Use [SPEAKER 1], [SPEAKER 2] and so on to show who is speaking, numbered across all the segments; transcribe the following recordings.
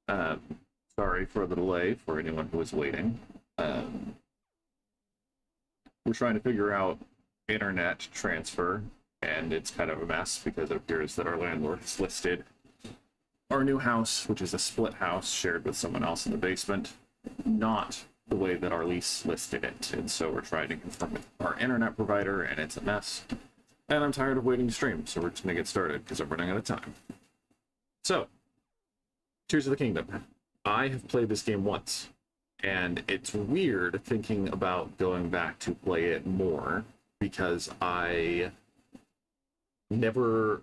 [SPEAKER 1] Um, Sorry for the delay for anyone who is waiting. Um, we're trying to figure out internet transfer, and it's kind of a mess because it appears that our landlord has listed our new house, which is a split house shared with someone else in the basement, not the way that our lease listed it. And so we're trying to confirm with our internet provider, and it's a mess. And I'm tired of waiting to stream, so we're just going to get started because I'm running out of time. So, Tears of the Kingdom. I have played this game once, and it's weird thinking about going back to play it more because I never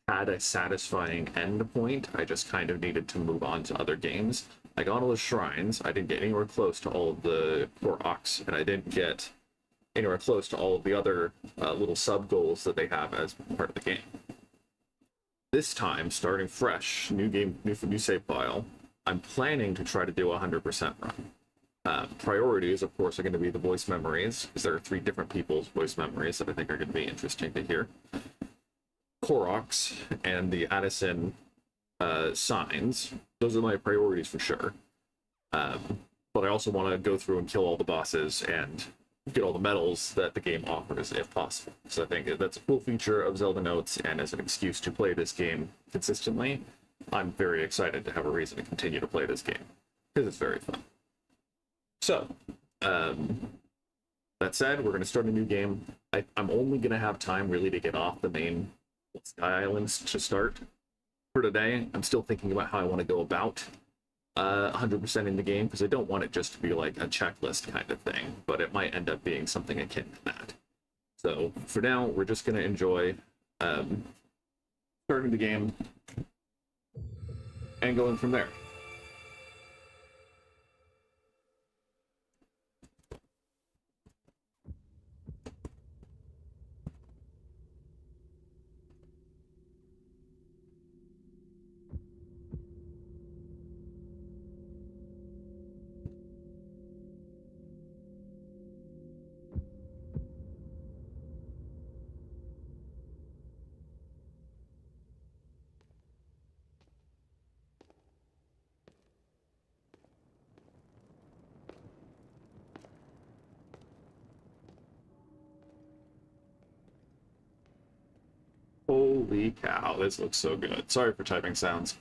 [SPEAKER 1] had a satisfying end point. I just kind of needed to move on to other games. I got all the shrines. I didn't get anywhere close to all of the Koroks, and I didn't get anywhere close to all of the other little sub goals that they have as part of the game. This time, starting fresh, new game, new save file, I'm planning to try to do a 100% run. Priorities, of course, are going to be the voice memories, because there are 3 different people's voice memories that I think are going to be interesting to hear. Koroks and the Addison signs. Those are my priorities for sure. But I also want to go through and kill all the bosses and get all the medals that the game offers if possible. So I think that's a cool feature of Zelda Notes, and as an excuse to play this game consistently, I'm very excited to have a reason to continue to play this game, because it's very fun. So, that said, we're going to start a new game. I'm only going to have time really to get off the main Sky Islands to start for today. I'm still thinking about how I want to go about 100% in the game, because I don't want it just to be like a checklist kind of thing, but it might end up being something akin to that. So for now, we're just going to enjoy starting the game and going from there. Holy cow, this looks so good. Sorry for typing sounds.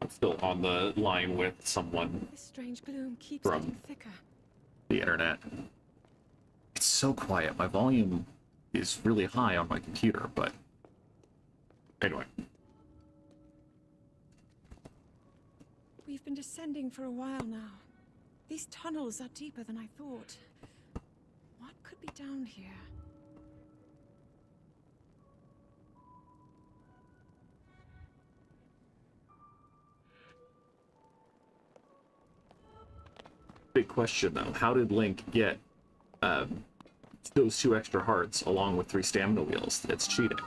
[SPEAKER 1] I'm still on the line with someone
[SPEAKER 2] This strange gloom keeps
[SPEAKER 1] from
[SPEAKER 2] getting thicker.
[SPEAKER 1] the internet. It's so quiet. My volume is really high on my computer, but anyway.
[SPEAKER 2] We've been descending for a while now. These tunnels are deeper than I thought. What could be down here?
[SPEAKER 1] Big question though, how did Link get those 2 extra hearts along with 3 stamina wheels? It's cheating.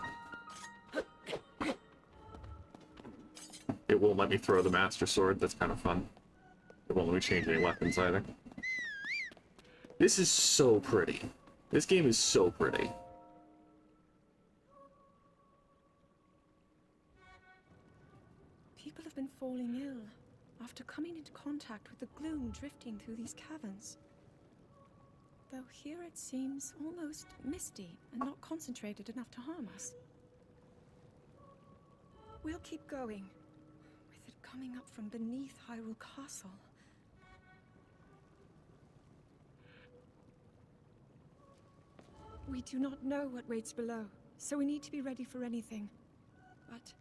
[SPEAKER 1] It won't let me throw the Master Sword. That's kind of fun. It won't let me change any weapons either. This is so pretty. This game is so pretty.
[SPEAKER 2] People have been falling ill after coming into contact with the gloom drifting through these caverns. Though here it seems almost misty and not concentrated enough to harm us. We'll keep going, with it coming up from beneath Hyrule Castle. We do not know what waits below, so we need to be ready for anything. But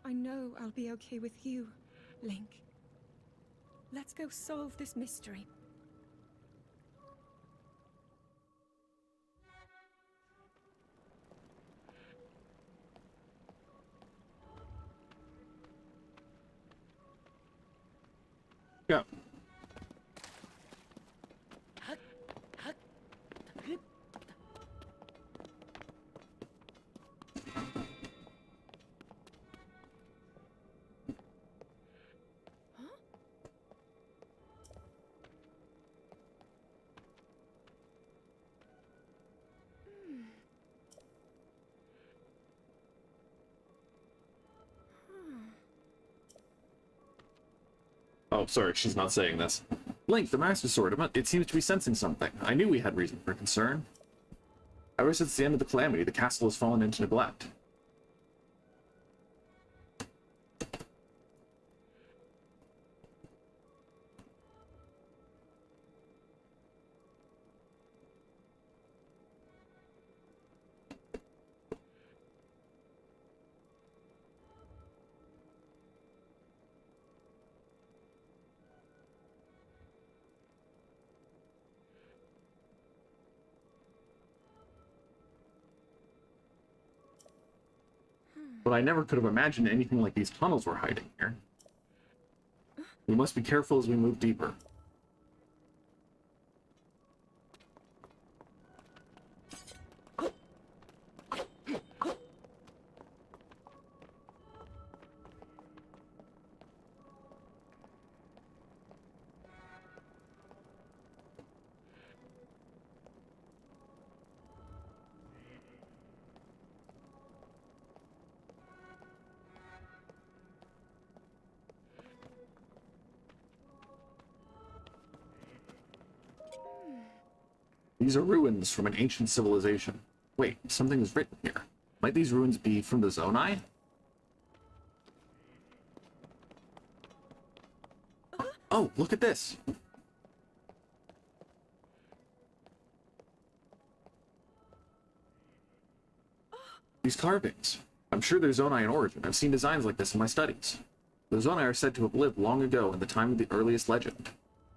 [SPEAKER 2] I know I'll be okay with you, Link. Let's go solve this mystery.
[SPEAKER 1] Yeah. Oh, sorry, she's not saying this. Link, the Master Sword, it seems to be sensing something. I knew we had reason for concern. Ever since the end of the Calamity, the castle has fallen into neglect. But I never could have imagined anything like these tunnels were hiding here. We must be careful as we move deeper. These are ruins from an ancient civilization. Wait, something is written here. Might these ruins be from the Zonai? Oh, look at this! These carvings. I'm sure they're Zonai in origin. I've seen designs like this in my studies. The Zonai are said to have lived long ago in the time of the earliest legend.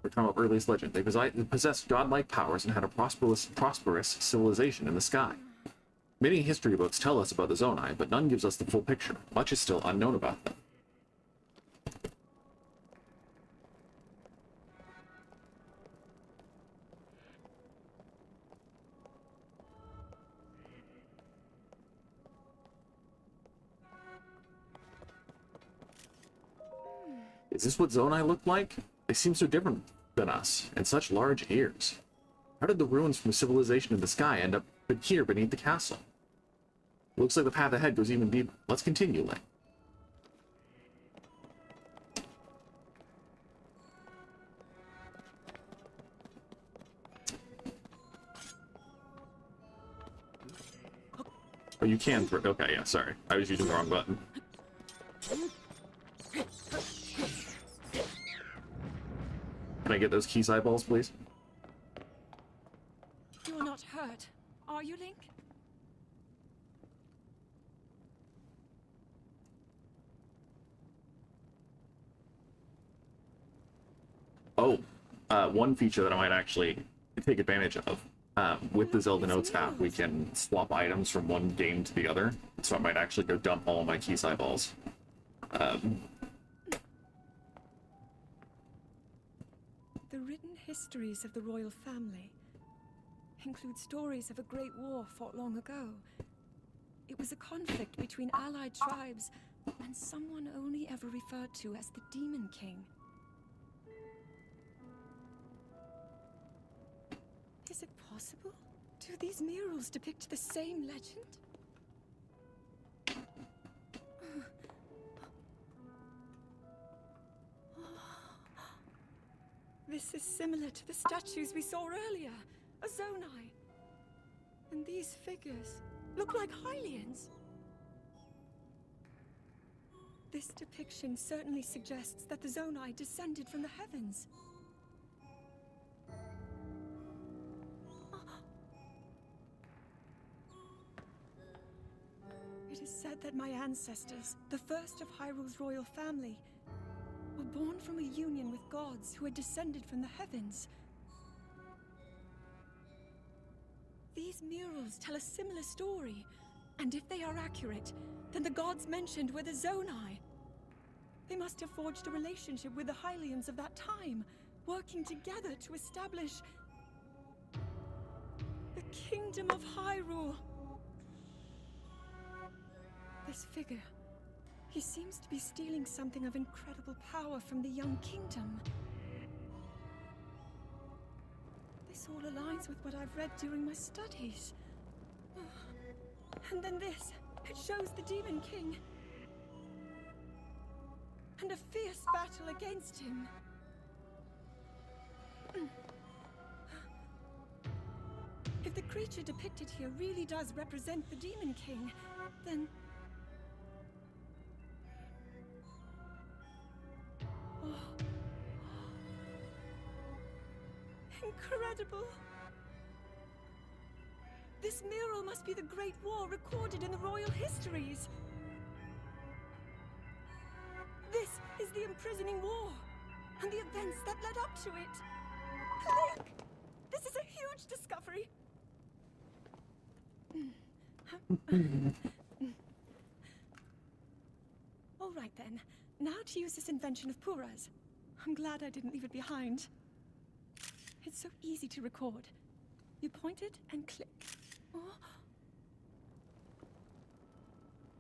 [SPEAKER 1] They possessed godlike powers and had a prosperous civilization in the sky. Many history books tell us about the Zonai, but none gives us the full picture. Much is still unknown about them. Is this what Zonai look like? They seem so different than us, and such large ears. How did the ruins from civilization in the sky end up here beneath the castle? Looks like the path ahead goes even deeper. Let's continue, Link. Oh, you can throw. Okay, yeah, sorry. I was using the wrong button. Can I get those key eyeballs, please?
[SPEAKER 2] You're not hurt, are you, Link?
[SPEAKER 1] Oh, one feature that I might actually take advantage of. With the Zelda Notes app, we can swap items from one game to the other, so I might actually go dump all my key eyeballs.
[SPEAKER 2] The written histories of the royal family include stories of a great war fought long ago. It was a conflict between allied tribes and someone only ever referred to as the Demon King. Is it possible? Do these murals depict the same legend? This is similar to the statues we saw earlier, a Zonai. And these figures look like Hylians. This depiction certainly suggests that the Zonai descended from the heavens. It is said that my ancestors, the first of Hyrule's royal family, were born from a union with gods who had descended from the heavens. These murals tell a similar story, and if they are accurate, then the gods mentioned were the Zonai. They must have forged a relationship with the Hylians of that time, working together to establish the Kingdom of Hyrule. This figure, he seems to be stealing something of incredible power from the young kingdom. This all aligns with what I've read during my studies. And then this, it shows the Demon King. and a fierce battle against him. If the creature depicted here really does represent the Demon King, then... Oh. Incredible! This mural must be the Great War recorded in the royal histories. This is the imprisoning war, and the events that led up to it. Link! This is a huge discovery. All right then. Now to use this invention of Pura's. I'm glad I didn't leave it behind. It's so easy to record. You point it and click. Oh.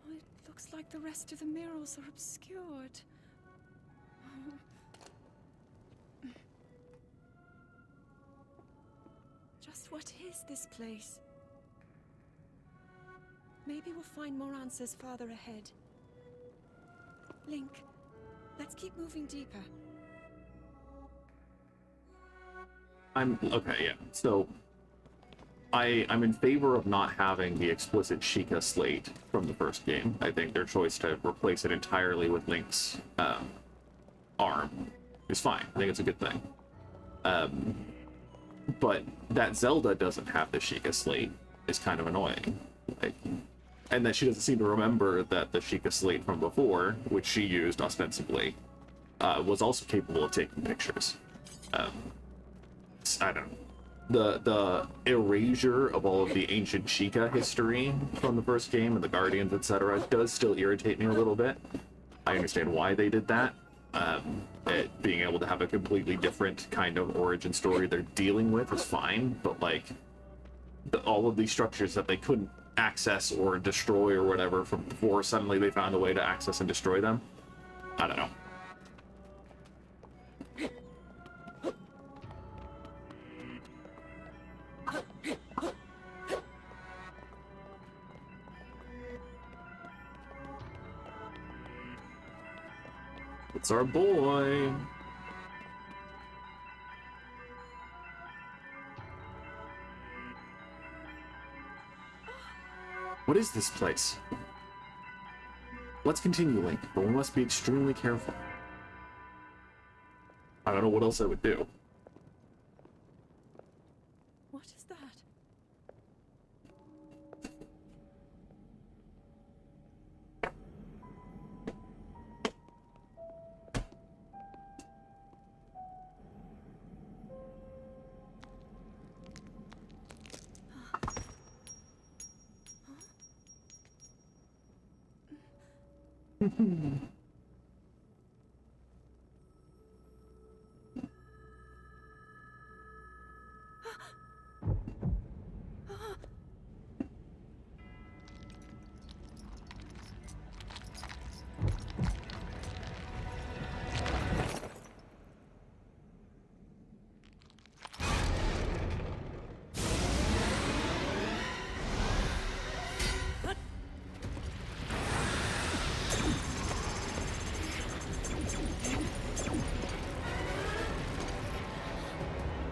[SPEAKER 2] Oh, it looks like the rest of the murals are obscured. Just what is this place? Maybe we'll find more answers farther ahead. Link, let's keep moving deeper.
[SPEAKER 1] Okay, yeah. So I'm in favor of not having the explicit Sheikah slate from the first game. I think their choice to replace it entirely with Link's arm is fine. I think it's a good thing. But that Zelda doesn't have the Sheikah slate is kind of annoying. Like, and that she doesn't seem to remember that the Sheikah slate from before, which she used ostensibly, was also capable of taking pictures. I don't know. The erasure of all of the ancient Sheikah history from the first game and the Guardians, etc., does still irritate me a little bit. I understand why they did that. Being able to have a completely different kind of origin story they're dealing with is fine, but like all of these structures that they couldn't access or destroy or whatever from before, suddenly they found a way to access and destroy them. I don't know. It's our boy. What is this place? Let's continue, Link, but we must be extremely careful. I don't know what else I would do.
[SPEAKER 2] What is that?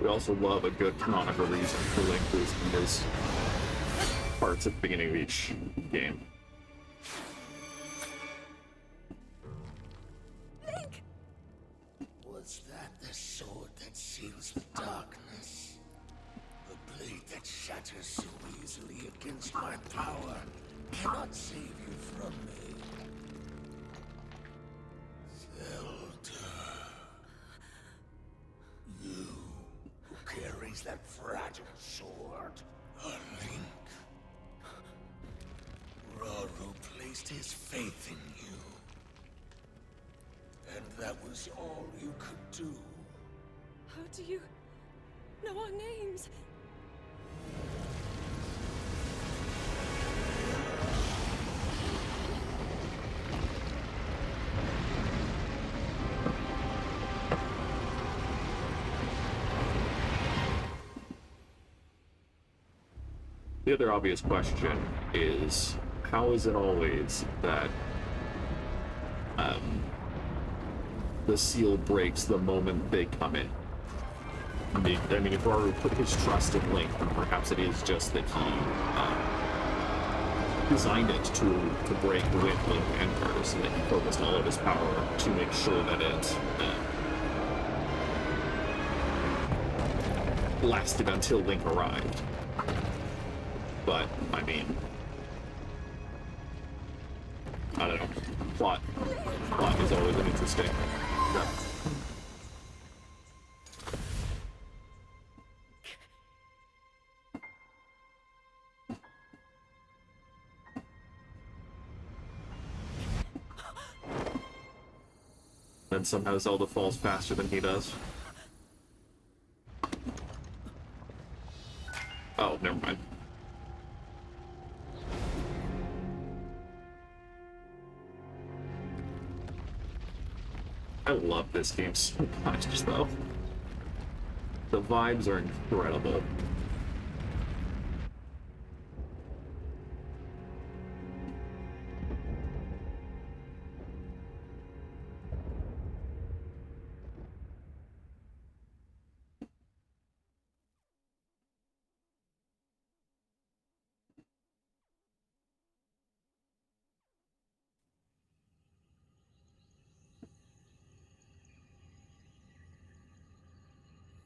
[SPEAKER 1] We also love a good canonical reason for Link losing his parts at the beginning of each game.
[SPEAKER 2] Link!
[SPEAKER 3] Was that the sword that seals the darkness? The blade that shatters so easily against my power cannot save you from me. Zelda. You who carries that fragile sword. A Link. Rauru placed his faith in you. And that was all you could do.
[SPEAKER 2] How do you know our names?
[SPEAKER 1] The other obvious question is, how is it always that the seal breaks the moment they come in. I mean, if Rauru put his trust in Link, then perhaps it is just that he designed it to break when Link enters, and that he focused all of his power to make sure that it lasted until Link arrived. But, I mean, I don't know. Plot is always an interesting. And somehow Zelda falls faster than he does. Oh, never mind. I love this game so much, though. The vibes are incredible.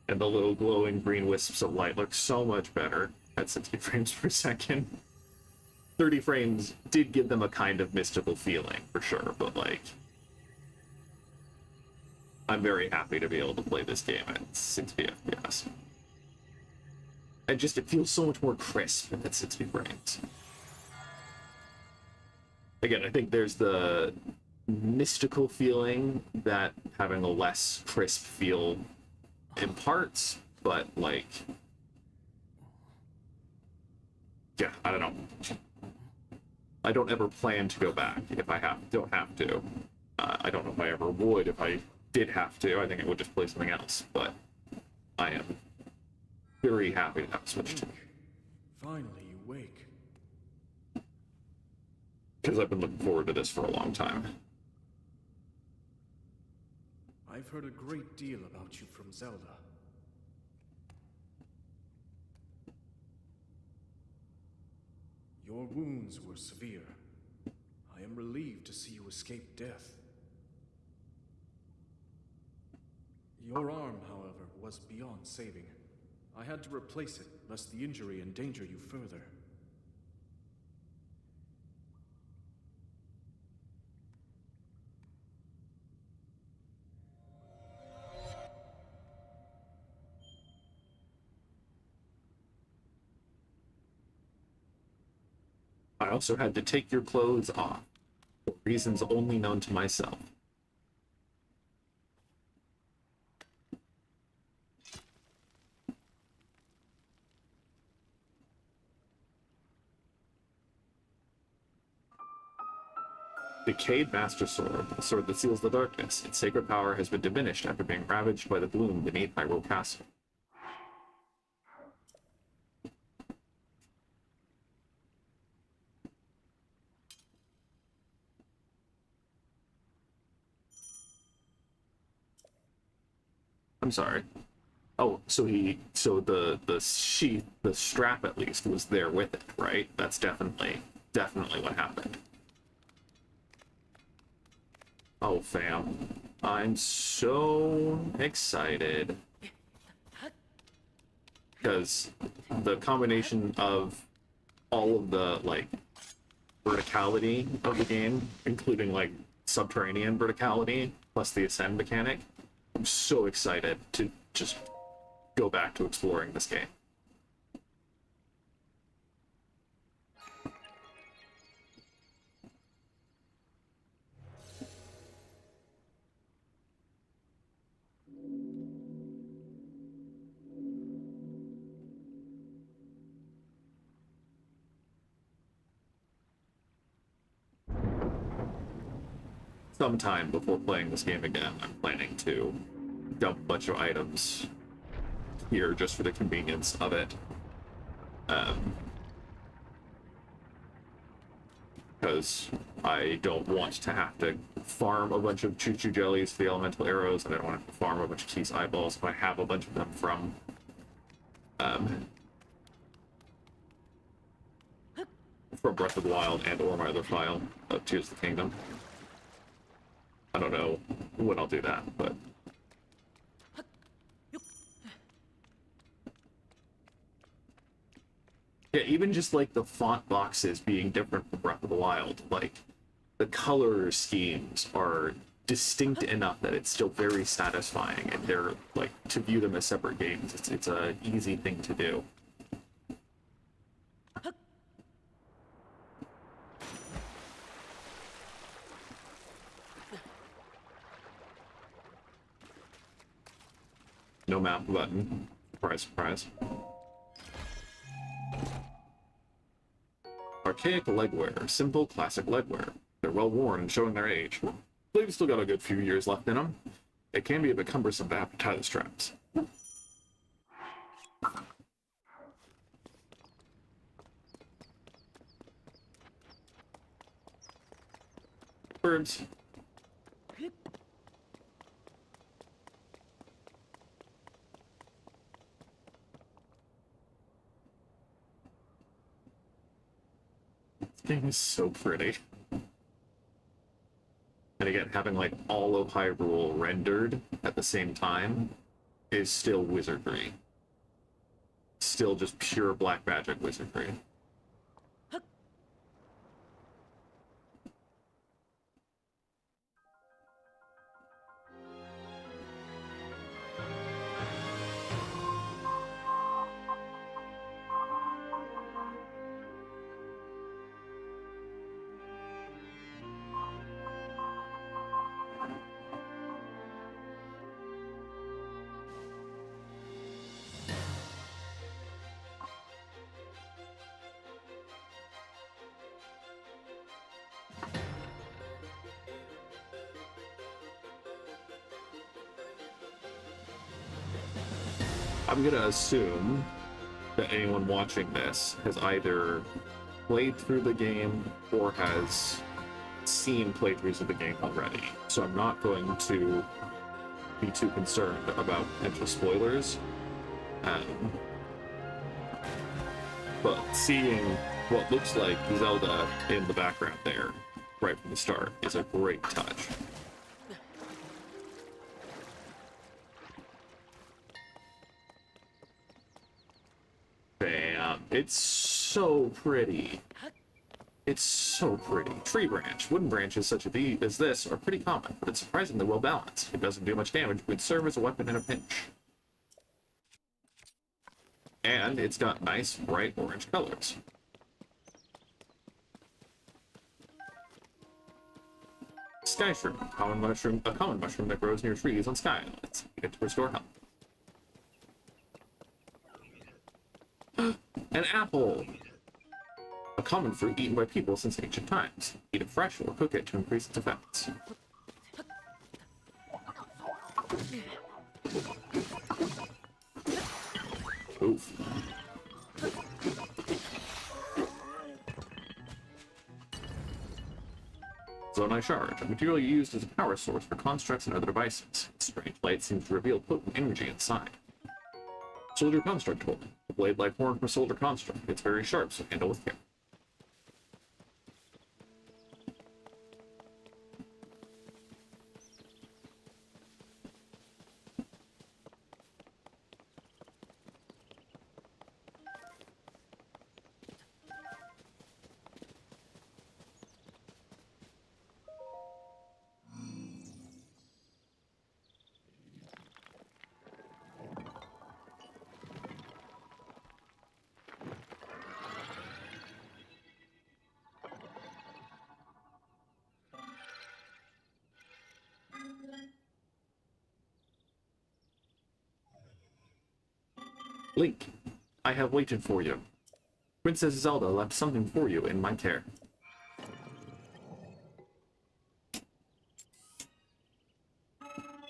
[SPEAKER 1] And the little glowing green wisps of light look so much better at 60 frames per second. 30 frames did give them a kind of mystical feeling, for sure, but like, I'm very happy to be able to play this game at 60 FPS. And just, it feels so much more crisp at 60 frames. Again, I think there's the mystical feeling that having a less crisp feel imparts, but like, yeah, I don't know. I don't ever plan to go back if I don't have to. I don't know if I ever would if I did have to. I think I would just play something else, but I am very happy to have switched.
[SPEAKER 4] Finally, you wake.
[SPEAKER 1] Because I've been looking forward to this for a long time.
[SPEAKER 4] I've heard a great deal about you from Zelda. Your wounds were severe. I am relieved to see you escape death. Your arm, however, was beyond saving. I had to replace it, lest the injury endanger you further.
[SPEAKER 1] I also had to take your clothes off, for reasons only known to myself. Decayed Master Sword, the sword that seals the darkness. Its sacred power has been diminished after being ravaged by the gloom beneath Hyrule Castle. I'm sorry. Oh, so the sheath, the strap at least, was there with it, right? That's definitely what happened. Oh, fam. I'm so excited. Because the combination of all of the, like, verticality of the game, including, like, subterranean verticality, plus the ascend mechanic, I'm so excited to just go back to exploring this game. Sometime before playing this game again, I'm planning to dump a bunch of items here just for the convenience of it. because I don't want to have to farm a bunch of choo-choo jellies for the elemental arrows, and I don't want to have to farm a bunch of Keys eyeballs if I have a bunch of them from Breath of the Wild and or my other file of Tears of the Kingdom. I don't know when I'll do that, but yeah, even just like the font boxes being different from Breath of the Wild, like the color schemes are distinct enough that it's still very satisfying, and they're like, to view them as separate games, it's a easy thing to do. No map button. Surprise, surprise. Archaic legwear. Simple, classic legwear. They're well worn and showing their age. They've still got a good few years left in them. It can be a bit cumbersome to have to tie the straps. Birds. This game is so pretty. And again, having like all of Hyrule rendered at the same time is still wizardry. Still just pure black magic wizardry. I'm gonna assume that anyone watching this has either played through the game or has seen playthroughs of the game already. So I'm not going to be too concerned about potential spoilers. But seeing what looks like Zelda in the background there, right from the start, is a great touch. Bam. It's so pretty. It's so pretty. Tree branch. Wooden branches such as this are pretty common, but it's surprisingly well balanced. It doesn't do much damage, but it serve as a weapon in a pinch. And it's got nice, bright orange colors. Sky shroom. A common mushroom that grows near trees on sky islands. You get to restore health. An apple! A common fruit eaten by people since ancient times. Eat it fresh or cook it to increase its effects. Oof. Zonai Shard, a material used as a power source for constructs and other devices. Its strange light seems to reveal potent energy inside. Soldier Construct Tool. A blade like horn from a soldier construct. It's very sharp, so handle with care. Link, I have waited for you. Princess Zelda left something for you in my care.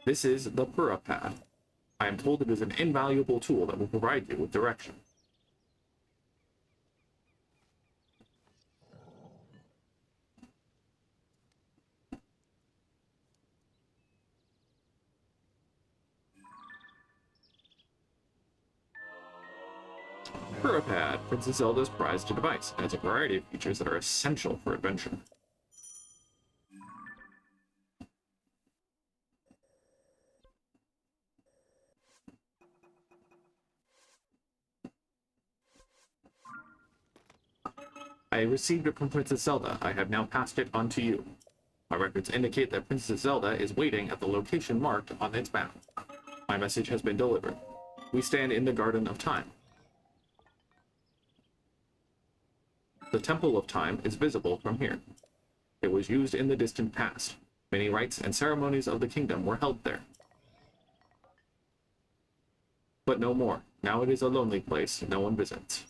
[SPEAKER 1] This is the Pura Pad. I am told it is an invaluable tool that will provide you with direction. Puripad, Princess Zelda's prized device, and has a variety of features that are essential for adventure. I received it from Princess Zelda. I have now passed it on to you. My records indicate that Princess Zelda is waiting at the location marked on its map. My message has been delivered. We stand in the Garden of Time. The Temple of Time is visible from here. It was used in the distant past. Many rites and ceremonies of the kingdom were held there. But no more. Now it is a lonely place no one visits.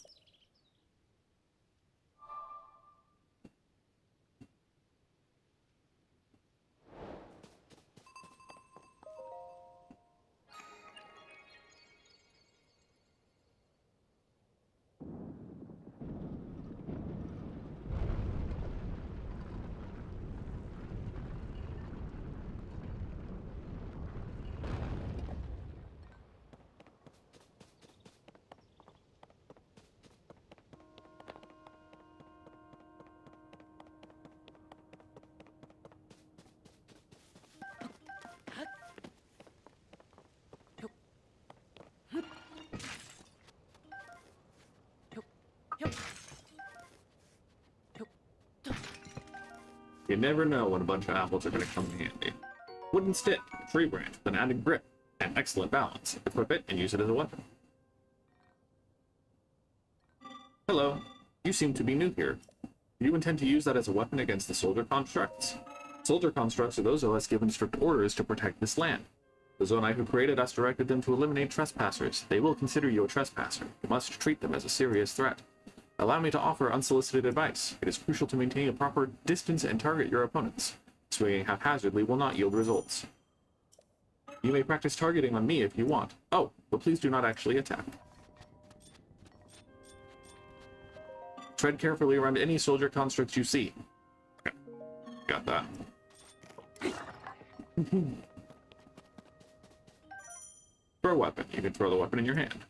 [SPEAKER 1] You never know when a bunch of apples are going to come in handy. Wooden stick, tree branch with an added grip, and excellent balance. Equip it and use it as a weapon. Hello. You seem to be new here. Do you intend to use that as a weapon against the soldier constructs? Soldier constructs are those of us given strict orders to protect this land. The Zonai who created us directed them to eliminate trespassers. They will consider you a trespasser. You must treat them as a serious threat. Allow me to offer unsolicited advice. It is crucial to maintain a proper distance and target your opponents. Swinging haphazardly will not yield results. You may practice targeting on me if you want. Oh, but please do not actually attack. Tread carefully around any soldier constructs you see. Okay. Got that. For a weapon, you can throw the weapon in your hand.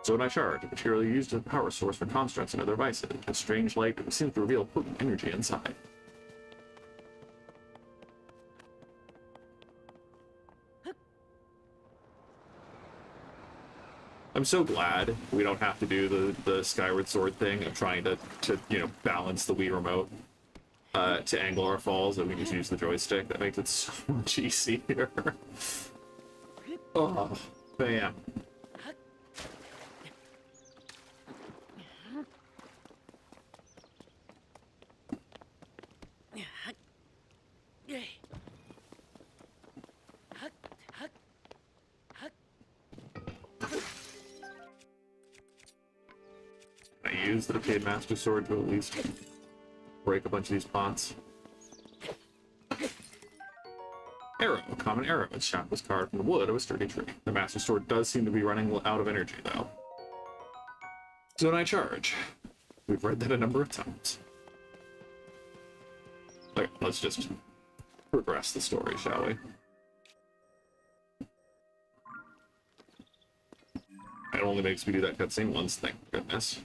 [SPEAKER 1] Zonai Shard, materially used as a power source for constructs and other devices. A strange light that seems to reveal potent energy inside. I'm so glad we don't have to do the Skyward Sword thing of trying to balance the Wii remote to angle our falls, and we just use the joystick. That makes it so much easier. Oh, bam. I use the Arcade Master Sword to at least break a bunch of these pots. Arrow, a common arrow. Its shaft was carved from the wood of a sturdy tree. The Master Sword does seem to be running out of energy, though. Zonai Charge. We've read that a number of times. Okay, let's just progress the story, shall we? It only makes me do that cutscene once, thank goodness.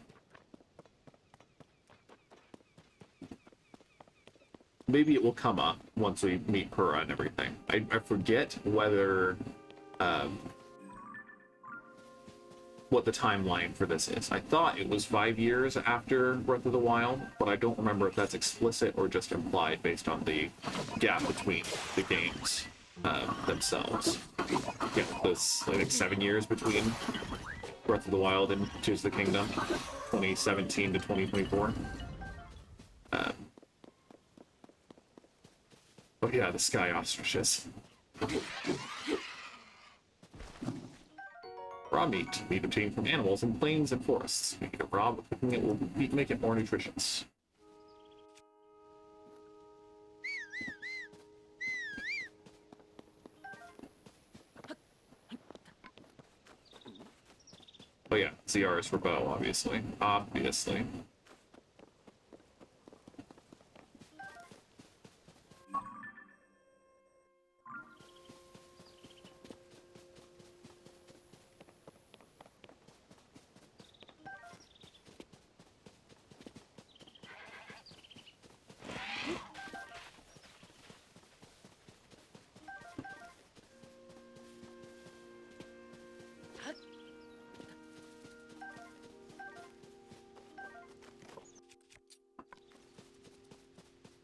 [SPEAKER 1] Maybe it will come up once we meet Purah and everything. I forget whether what the timeline for this is. I thought it was 5 years after Breath of the Wild, but I don't remember if that's explicit or just implied based on the gap between the games themselves. Yeah, this I think 7 years between Breath of the Wild and Tears of the Kingdom, 2017 to 2024. Oh yeah, the sky ostriches. Raw meat obtained from animals in plains and forests. Making it raw, but cooking it will make it more nutritious. Oh yeah, ZRs for bow, obviously. Obviously.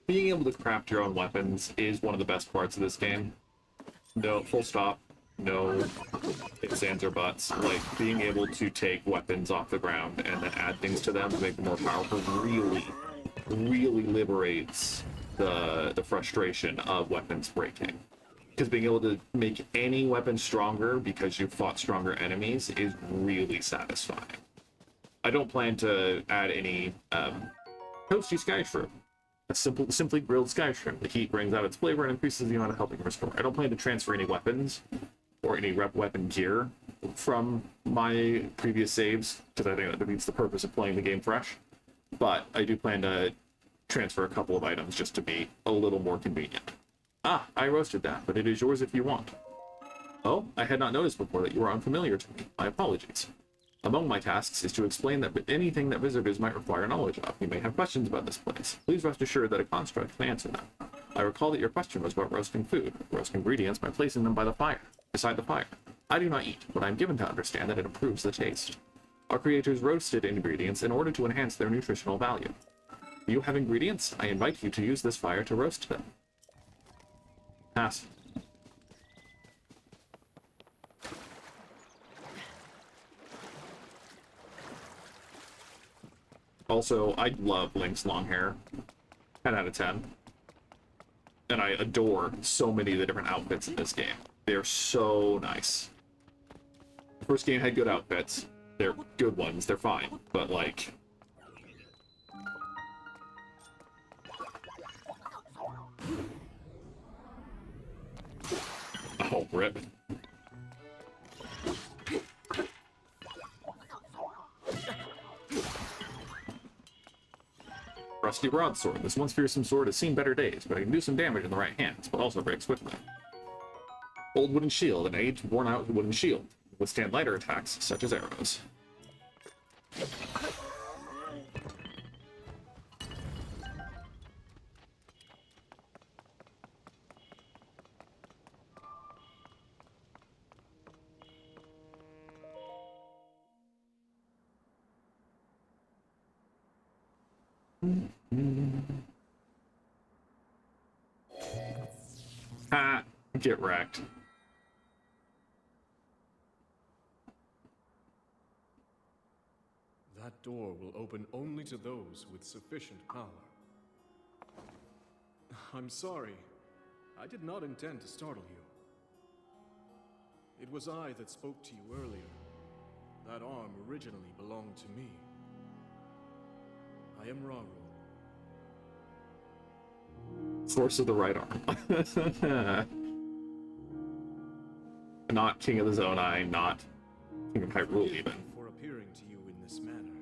[SPEAKER 1] being able to craft your own weapons is one of the best parts of this game. No, full stop. No ifs, ands, or buts. Like, being able to take weapons off the ground and then add things to them to make them more powerful really liberates the frustration of weapons breaking. Because being able to make any weapon stronger because you've fought stronger enemies is really satisfying. I don't plan to add any toasty sky shroom. A simply grilled sky shroom. The heat brings out its flavor and increases the amount of helping restore. I don't plan to transfer any weapons or any weapon gear from my previous saves, because I think that defeats the purpose of playing the game fresh. But I do plan to transfer a couple of items just to be a little more convenient. Ah, I roasted that, but it is yours if you want. Oh, I had not noticed before that you were unfamiliar to me. My apologies. Among my tasks is to explain that anything that visitors might require knowledge of. You may have questions about this place. Please rest assured that a construct can answer them. I recall that your question was about roasting food. Roast ingredients by placing them beside the fire. I do not eat, but I am given to understand that it improves the taste. Our creators roasted ingredients in order to enhance their nutritional value. Do you have ingredients? I invite you to use this fire to roast them. Pass. Also, I love Link's long hair. 10 out of 10. And I adore so many of the different outfits in this game. They're so nice. The first game had good outfits. They're good ones, they're fine. But, like... oh, rip. Rusty broadsword. This once fearsome sword has seen better days, but it can do some damage in the right hands, but also breaks quickly. Old wooden shield, an aged, worn-out wooden shield. Withstand lighter attacks, such as arrows. Ha! Get wrecked.
[SPEAKER 4] That door will open only to those with sufficient power. I'm sorry. I did not intend to startle you. It was I that spoke to you earlier. That arm originally belonged to me. I am Raru.
[SPEAKER 1] Source of the right arm. Not King of the Zonai, not King of Hyrule even.
[SPEAKER 4] For appearing to you in this manner.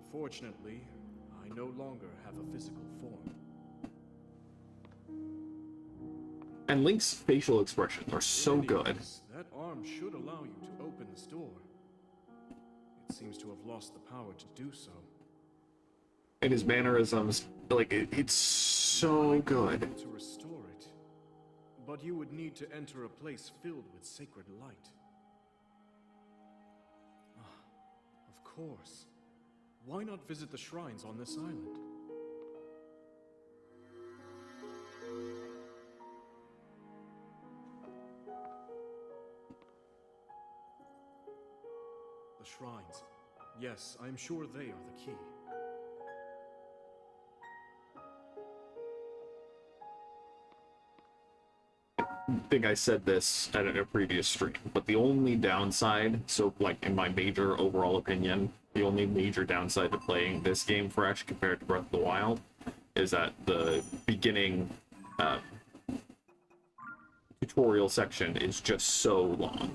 [SPEAKER 4] Unfortunately, I no longer have a physical form.
[SPEAKER 1] And Link's facial expressions are so good.
[SPEAKER 4] That arm should allow you to open this door. It seems to have lost the power to do so.
[SPEAKER 1] And his mannerisms, like, it's so good.
[SPEAKER 4] To restore it, but you would need to enter a place filled with sacred light. Ah, of course. Why not visit the shrines on this island? The shrines. Yes, I am sure they are the key.
[SPEAKER 1] I think I said this at a previous stream, but the only downside, so like in my major overall opinion, the only major downside to playing this game fresh compared to Breath of the Wild is that the beginning tutorial section is just so long.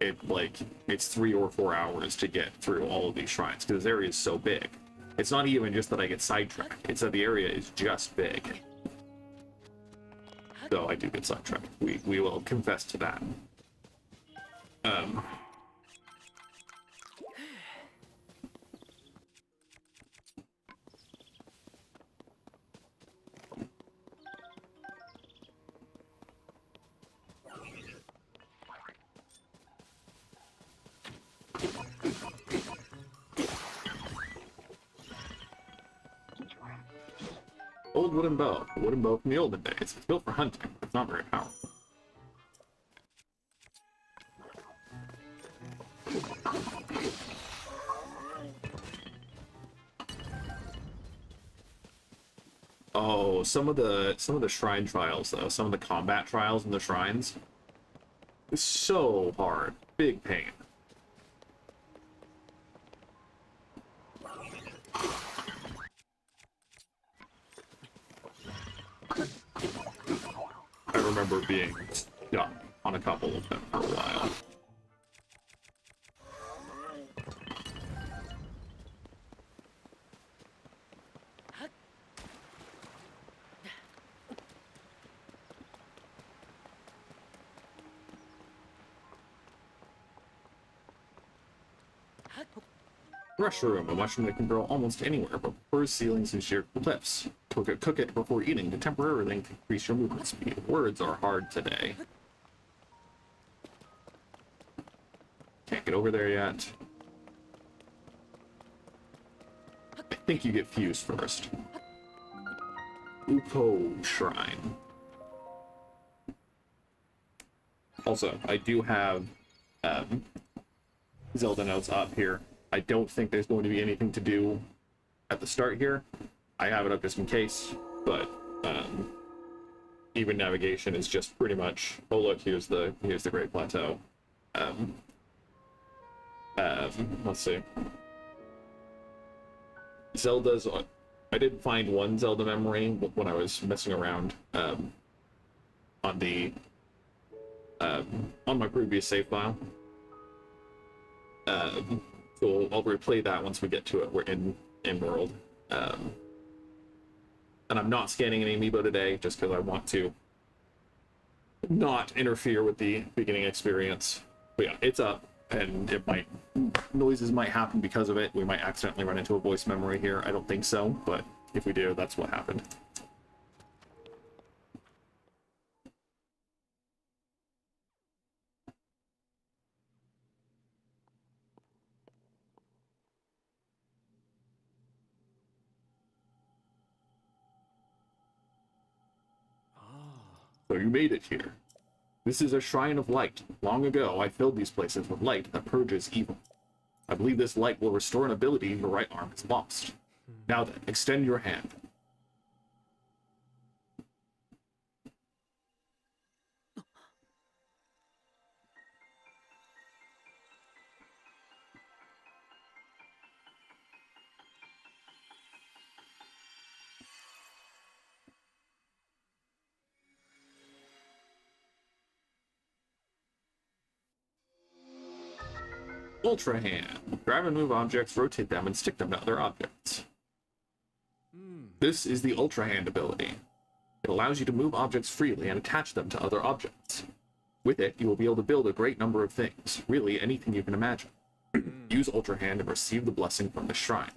[SPEAKER 1] It's 3 or 4 hours to get through all of these shrines because this area is so big. It's not even just that I get sidetracked, it's that the area is just big. So I do get sidetracked. We will confess to that. old wooden bow. A wooden bow from the olden days. It's built for hunting, but it's not very powerful. Oh, some of the shrine trials though, some of the combat trials in the shrines, is so hard. Big pain. I remember being stuck on a couple of them for a while. Mushroom, a mushroom that can grow almost anywhere, but prefers ceilings and sheer cliffs. Cook it before eating to temporarily increase your movement speed. Words are hard today. Can't get over there yet. I think you get fused first. Uko Shrine. Also, I do have Zelda notes up here. I don't think there's going to be anything to do at the start here. I have it up just in case, but even navigation is just pretty much, oh look, here's the Great Plateau. Let's see. Zelda's, I did find one Zelda memory when I was messing around on my previous save file. So I'll replay that once we get to it. We're in world. And I'm not scanning an amiibo today just because I want to not interfere with the beginning experience. But yeah, it's up, and noises might happen because of it. We might accidentally run into a voice memory here. I don't think so, but if we do, that's what happened. So you made it here. This is a shrine of light. Long ago, I filled these places with light that purges evil. I believe this light will restore an ability your right arm has lost. Now then, extend your hand. Ultra Hand. Grab and move objects, rotate them, and stick them to other objects. This is the Ultra Hand ability. It allows you to move objects freely and attach them to other objects. With it, you will be able to build a great number of things, really anything you can imagine. Use Ultra Hand and receive the blessing from the shrine.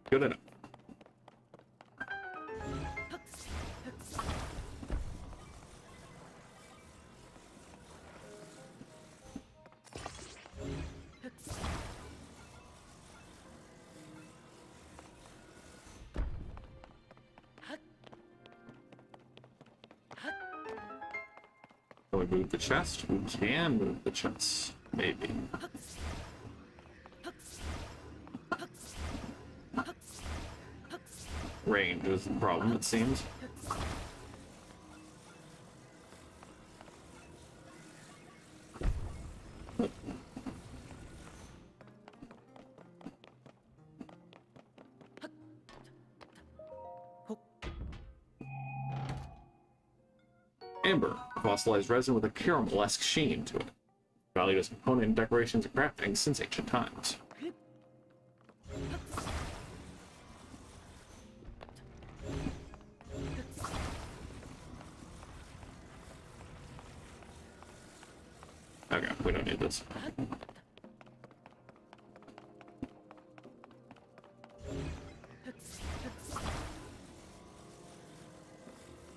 [SPEAKER 1] Good enough. Can we move the chest? We can move the chest. Maybe. Range is the problem, it seems. Amber, fossilized resin with a caramel-esque sheen to it. Valued as a component in decorations and crafting since ancient times. Okay, we don't need this.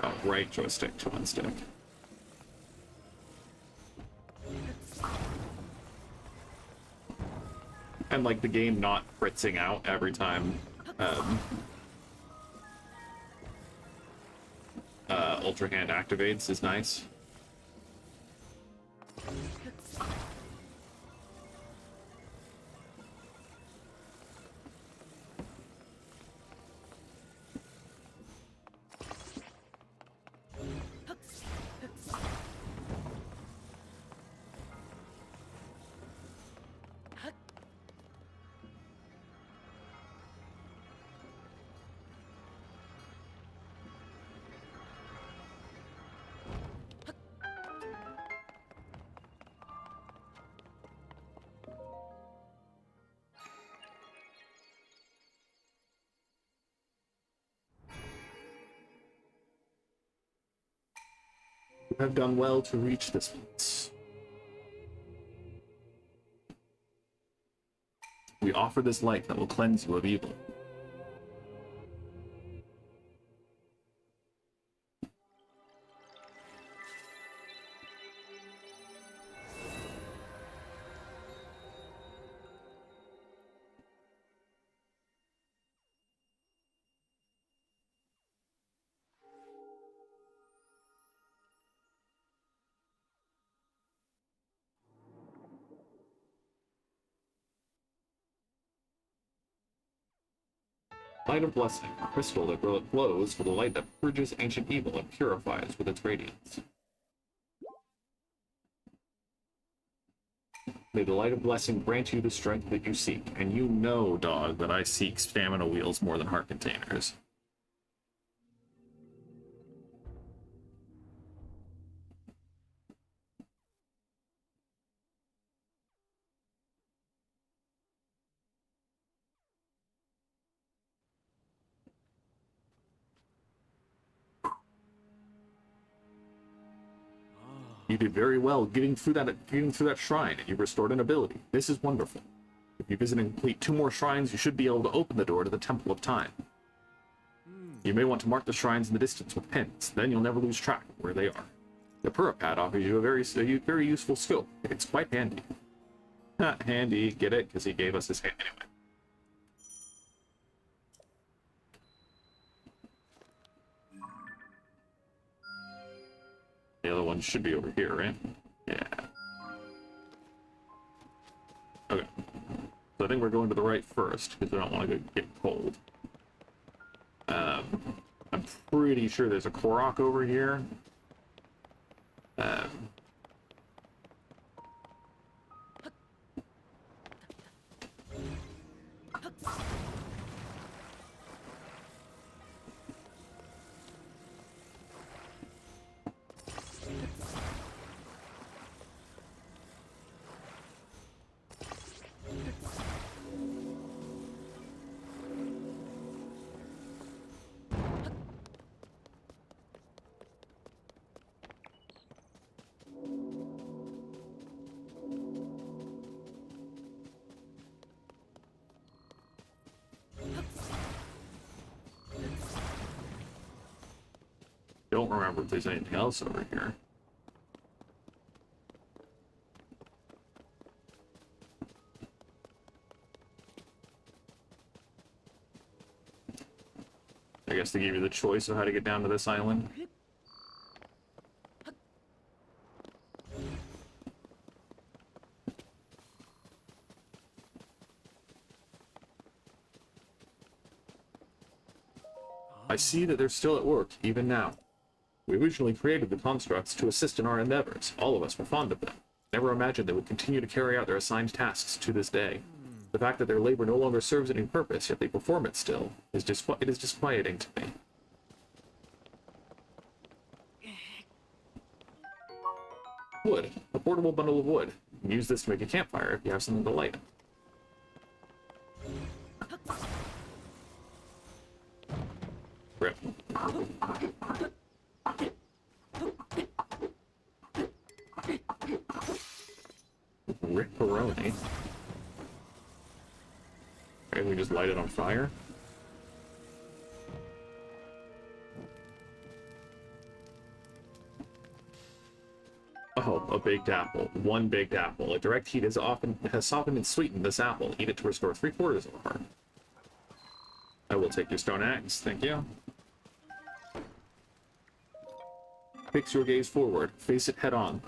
[SPEAKER 1] Oh, right joystick to one stick. And like the game not fritzing out every time Ultra Hand activates is nice. You have done well to reach this place. We offer this light that will cleanse you of evil. Light of Blessing, a crystal that glows with a light that purges ancient evil and purifies with its radiance. May the Light of Blessing grant you the strength that you seek, and you know, dog, that I seek stamina wheels more than heart containers. You did very well getting through that shrine, and you restored an ability. This is wonderful. If you visit and complete 2 more shrines, you should be able to open the door to the Temple of Time. You may want to mark the shrines in the distance with pins, then you'll never lose track of where they are. The Purapad offers you a very useful skill. It's quite handy. Handy, get it? Because he gave us his hand anyway. The other one should be over here, right? Yeah. Okay. So I think we're going to the right first, because we don't want to get cold. I'm pretty sure there's a Korok over here. Don't remember if there's anything else over here. I guess they gave you the choice of how to get down to this island. I see that they're still at work, even now. We originally created the constructs to assist in our endeavors. All of us were fond of them. Never imagined they would continue to carry out their assigned tasks to this day. The fact that their labor no longer serves any purpose, yet they perform it still, is disquieting to me. Wood. A portable bundle of wood. You can use this to make a campfire if you have something to light. Rip. Ripperoni. Okay, we just light it on fire. Oh, a baked apple. One baked apple. A direct heat has softened and sweetened this apple. Eat it to restore 3/4 of a heart. I will take your stone axe, thank you. Fix your gaze forward. Face it head on.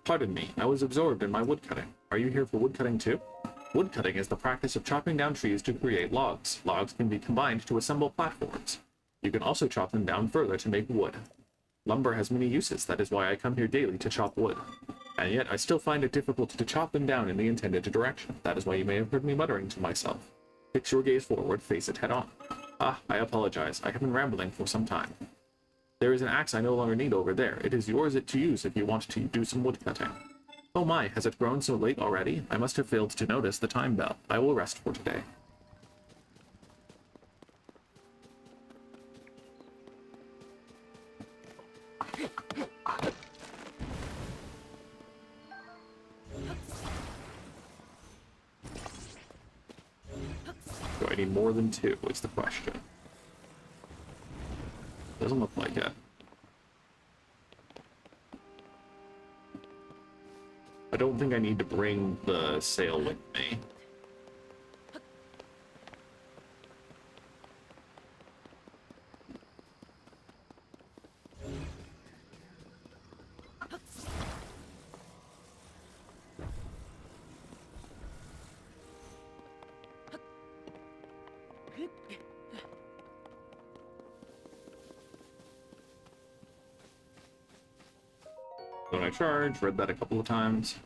[SPEAKER 1] Pardon me, I was absorbed in my woodcutting. Are you here for woodcutting too? Woodcutting is the practice of chopping down trees to create logs. Logs can be combined to assemble platforms. You can also chop them down further to make wood. Lumber has many uses, that is why I come here daily to chop wood. And yet I still find it difficult to chop them down in the intended direction. That is why you may have heard me muttering to myself. Fix your gaze forward, face it head on. Ah, I apologize. I have been rambling for some time. There is an axe I no longer need over there. It is yours to use if you want to do some woodcutting. Oh my, has it grown so late already? I must have failed to notice the time bell. I will rest for today. Do I need more than 2 is the question. Doesn't look like it. I don't think I need to bring the sail with me. When I charge, read that a couple of times.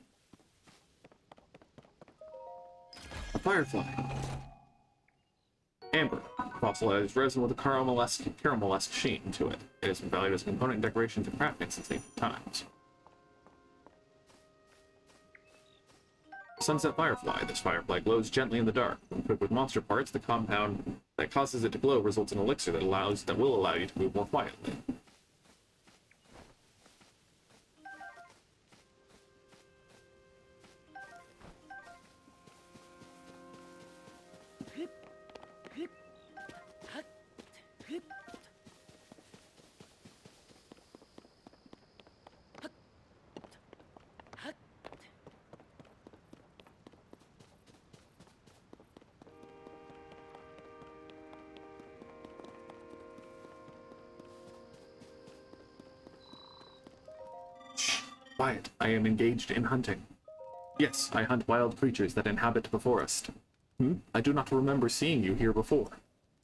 [SPEAKER 1] A firefly. Amber. Fossilized resin with a caramel-esque sheen to it. It has been valued as a component in decorations and crafting since ancient times. Sunset Firefly. This firefly glows gently in the dark. When cooked with monster parts, the compound that causes it to glow results in an elixir that will allow you to move more quietly. Quiet. I am engaged in hunting. Yes, I hunt wild creatures that inhabit the forest. I do not remember seeing you here before.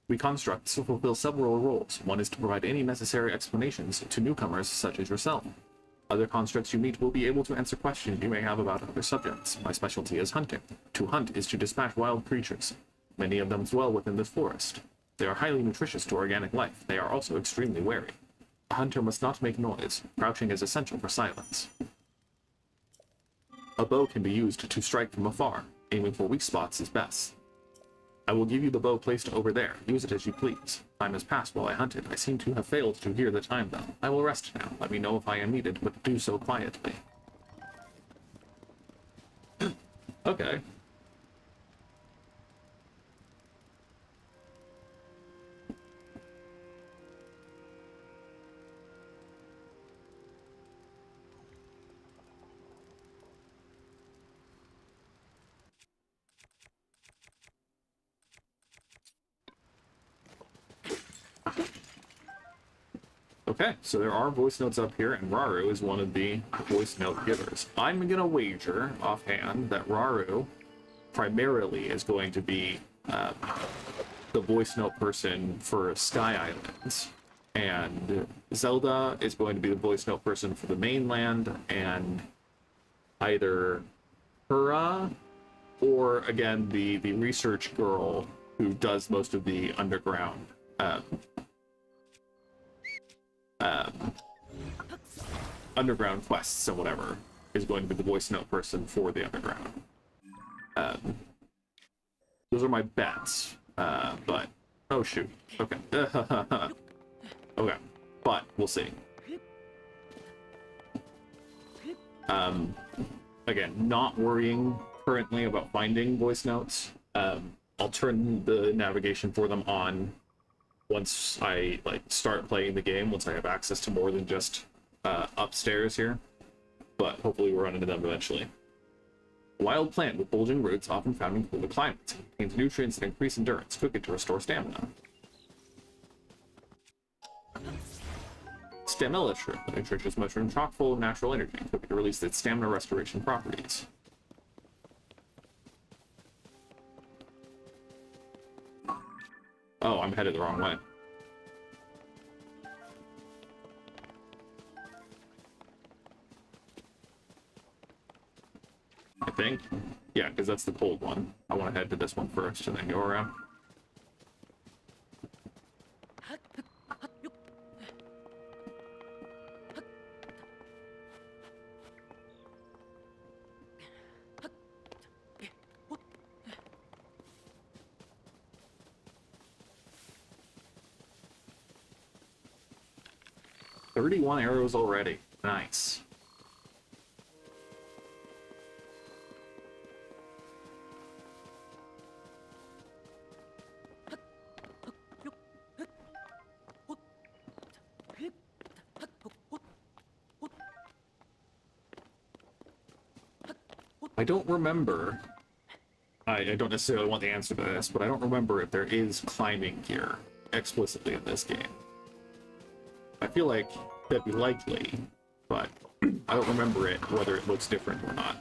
[SPEAKER 1] We constructs fulfill several roles. One is to provide any necessary explanations to newcomers such as yourself. Other constructs you meet will be able to answer questions you may have about other subjects. My specialty is hunting. To hunt is to dispatch wild creatures. Many of them dwell within this forest. They are highly nutritious to organic life. They are also extremely wary. A hunter must not make noise. Crouching is essential for silence. A bow can be used to strike from afar. Aiming for weak spots is best. I will give you the bow placed over there. Use it as you please. Time has passed while I hunted. I seem to have failed to hear the time bell. I will rest now. Let me know if I am needed, but do so quietly. Okay. Okay, so there are voice notes up here, and Raru is one of the voice note givers. I'm gonna wager offhand that Raru primarily is going to be the voice note person for Sky Islands, and Zelda is going to be the voice note person for the mainland, and either Hura or, again, the research girl who does most of the underground underground quests and whatever is going to be the voice note person for the underground. Those are my bets, but oh shoot, okay. Okay, but we'll see. again, not worrying currently about finding voice notes. I'll turn the navigation for them on once I like start playing the game, once I have access to more than just upstairs here. But hopefully we'll run into them eventually. A wild plant with bulging roots, often found in cooler climates. It contains nutrients that increase endurance. Cook it to restore stamina. Stamella shrimp. The nutritious mushroom chock full of natural energy. Cook it to release its stamina restoration properties. Oh, I'm headed the wrong way. I think. Yeah, because that's the cold one. I want to head to this one first and then go around. "31 arrows already. Nice. I don't remember. I don't necessarily want the answer to this, but I don't remember if there is climbing gear explicitly in this game. I feel like that'd be likely, but I don't remember it, whether it looks different or not.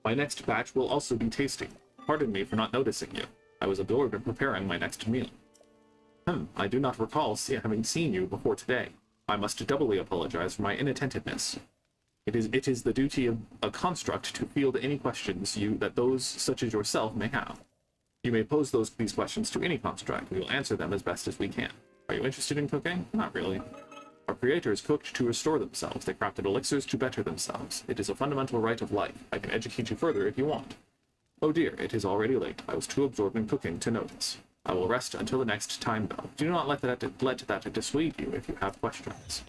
[SPEAKER 1] My next batch will also be tasting. Pardon me for not noticing you. I was absorbed in preparing my next meal. I do not recall having seen you before today. I must doubly apologize for my inattentiveness. It is the duty of a construct to field any questions that those such as yourself may have. You may pose these questions to any construct. We will answer them as best as we can. Are you interested in cooking? Not really. Our creators cooked to restore themselves. They crafted elixirs to better themselves. It is a fundamental right of life. I can educate you further if you want. Oh dear, it is already late. I was too absorbed in cooking to notice. I will rest until the next time bell. Do not let that dissuade you if you have questions.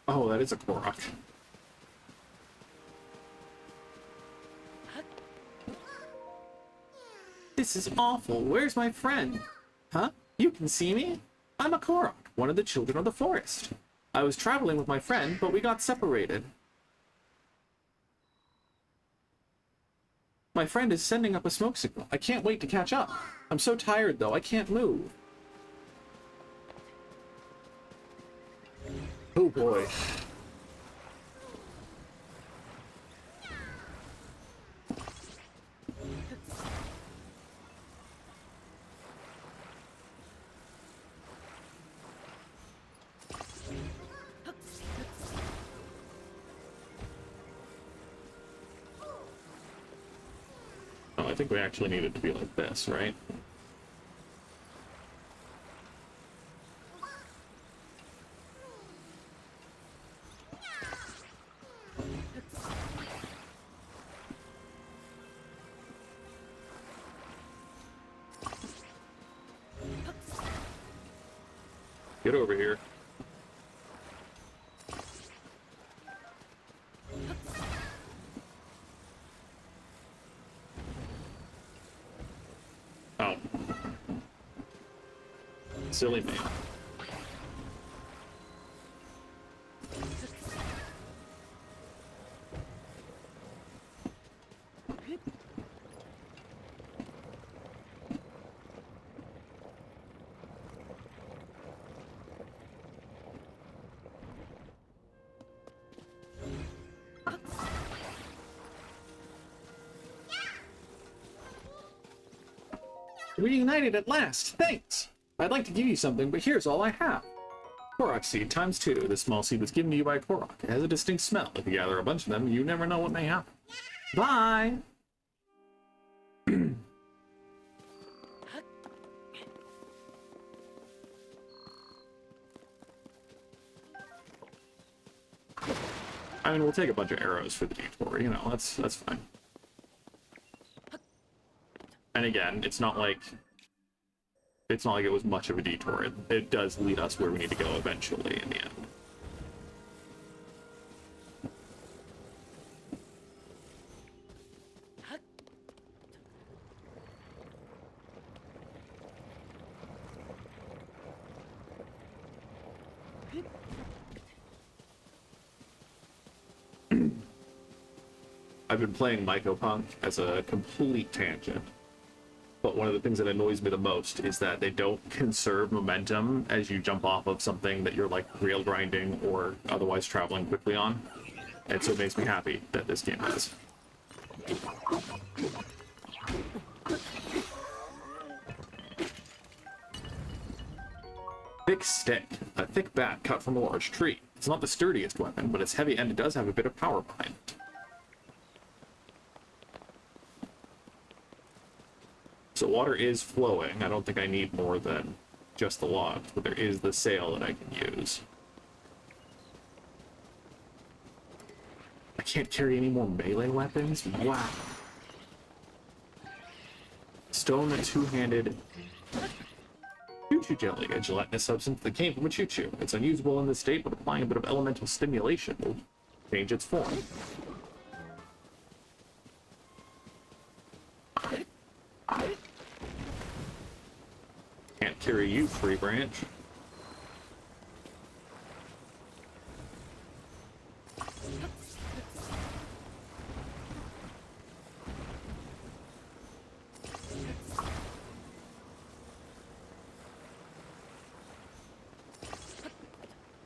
[SPEAKER 1] Oh, that is a Korok. This is awful. Where's my friend? Huh? You can see me? I'm a Korok, one of the children of the forest. I was traveling with my friend, but we got separated. My friend is sending up a smoke signal. I can't wait to catch up. I'm so tired, though. I can't move. Oh, boy. Oh, I think we actually need it to be like this, right? Get over here. Oh. Silly me. Reunited at last! Thanks! I'd like to give you something, but here's all I have. Korok seed times 2. This small seed was given to you by Korok. It has a distinct smell. If you gather a bunch of them, you never know what may happen. Bye! I mean, we'll take a bunch of arrows for the detour, you know, that's fine. And again, it's not like it was much of a detour. It does lead us where we need to go eventually in the end. I've been playing Mycopunk as a complete tangent. But one of the things that annoys me the most is that they don't conserve momentum as you jump off of something that you're like rail grinding or otherwise traveling quickly on. And so it makes me happy that this game does. Thick stick. A thick bat cut from a large tree. It's not the sturdiest weapon, but it's heavy and it does have a bit of power behind it. So water is flowing. I don't think I need more than just the logs, but there is the sail that I can use. I can't carry any more melee weapons? Wow. Stone two-handed choo-choo jelly, a gelatinous substance that came from a choo-choo. It's unusable in this state, but applying a bit of elemental stimulation will change its form. Can't carry you, Free Branch.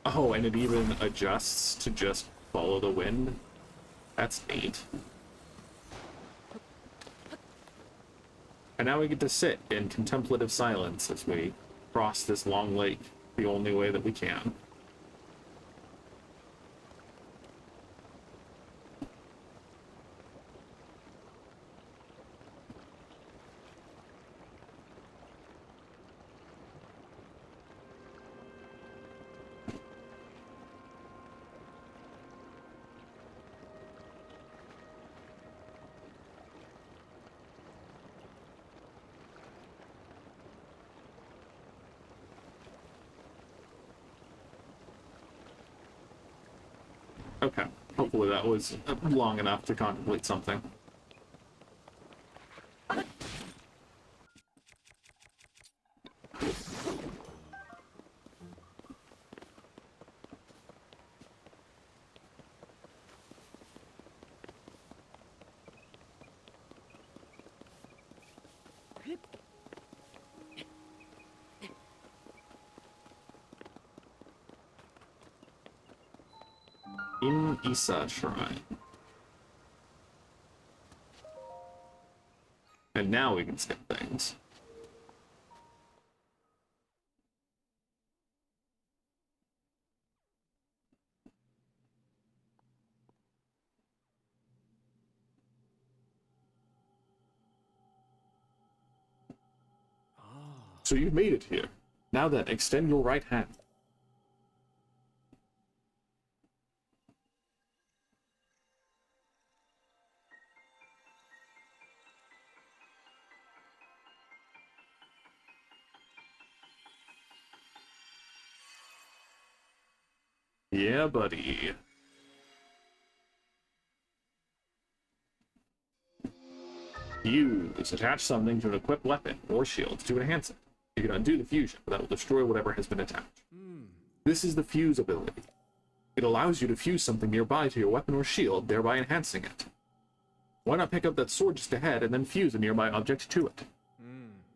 [SPEAKER 1] Oh, and it even adjusts to just follow the wind? That's neat. And now we get to sit in contemplative silence as we cross this long lake the only way that we can. Okay, hopefully that was long enough to contemplate something. In Isa Shrine. And now we can skip things. So you've made it here. Now then, extend your right hand. Yeah, buddy. Use. Attach something to an equipped weapon or shield to enhance it. You can undo the fusion, but that will destroy whatever has been attached. This is the fuse ability. It allows you to fuse something nearby to your weapon or shield, thereby enhancing it. Why not pick up that sword just ahead and then fuse a nearby object to it?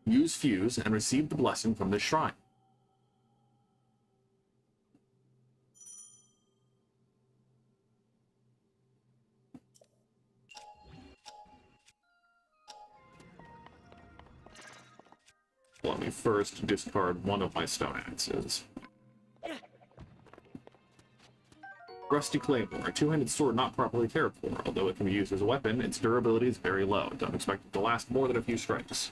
[SPEAKER 1] Use fuse and receive the blessing from this shrine. Let me first discard one of my stone axes. Rusty Claymore, a two-handed sword not properly cared for. Although it can be used as a weapon, its durability is very low. Don't expect it to last more than a few strikes.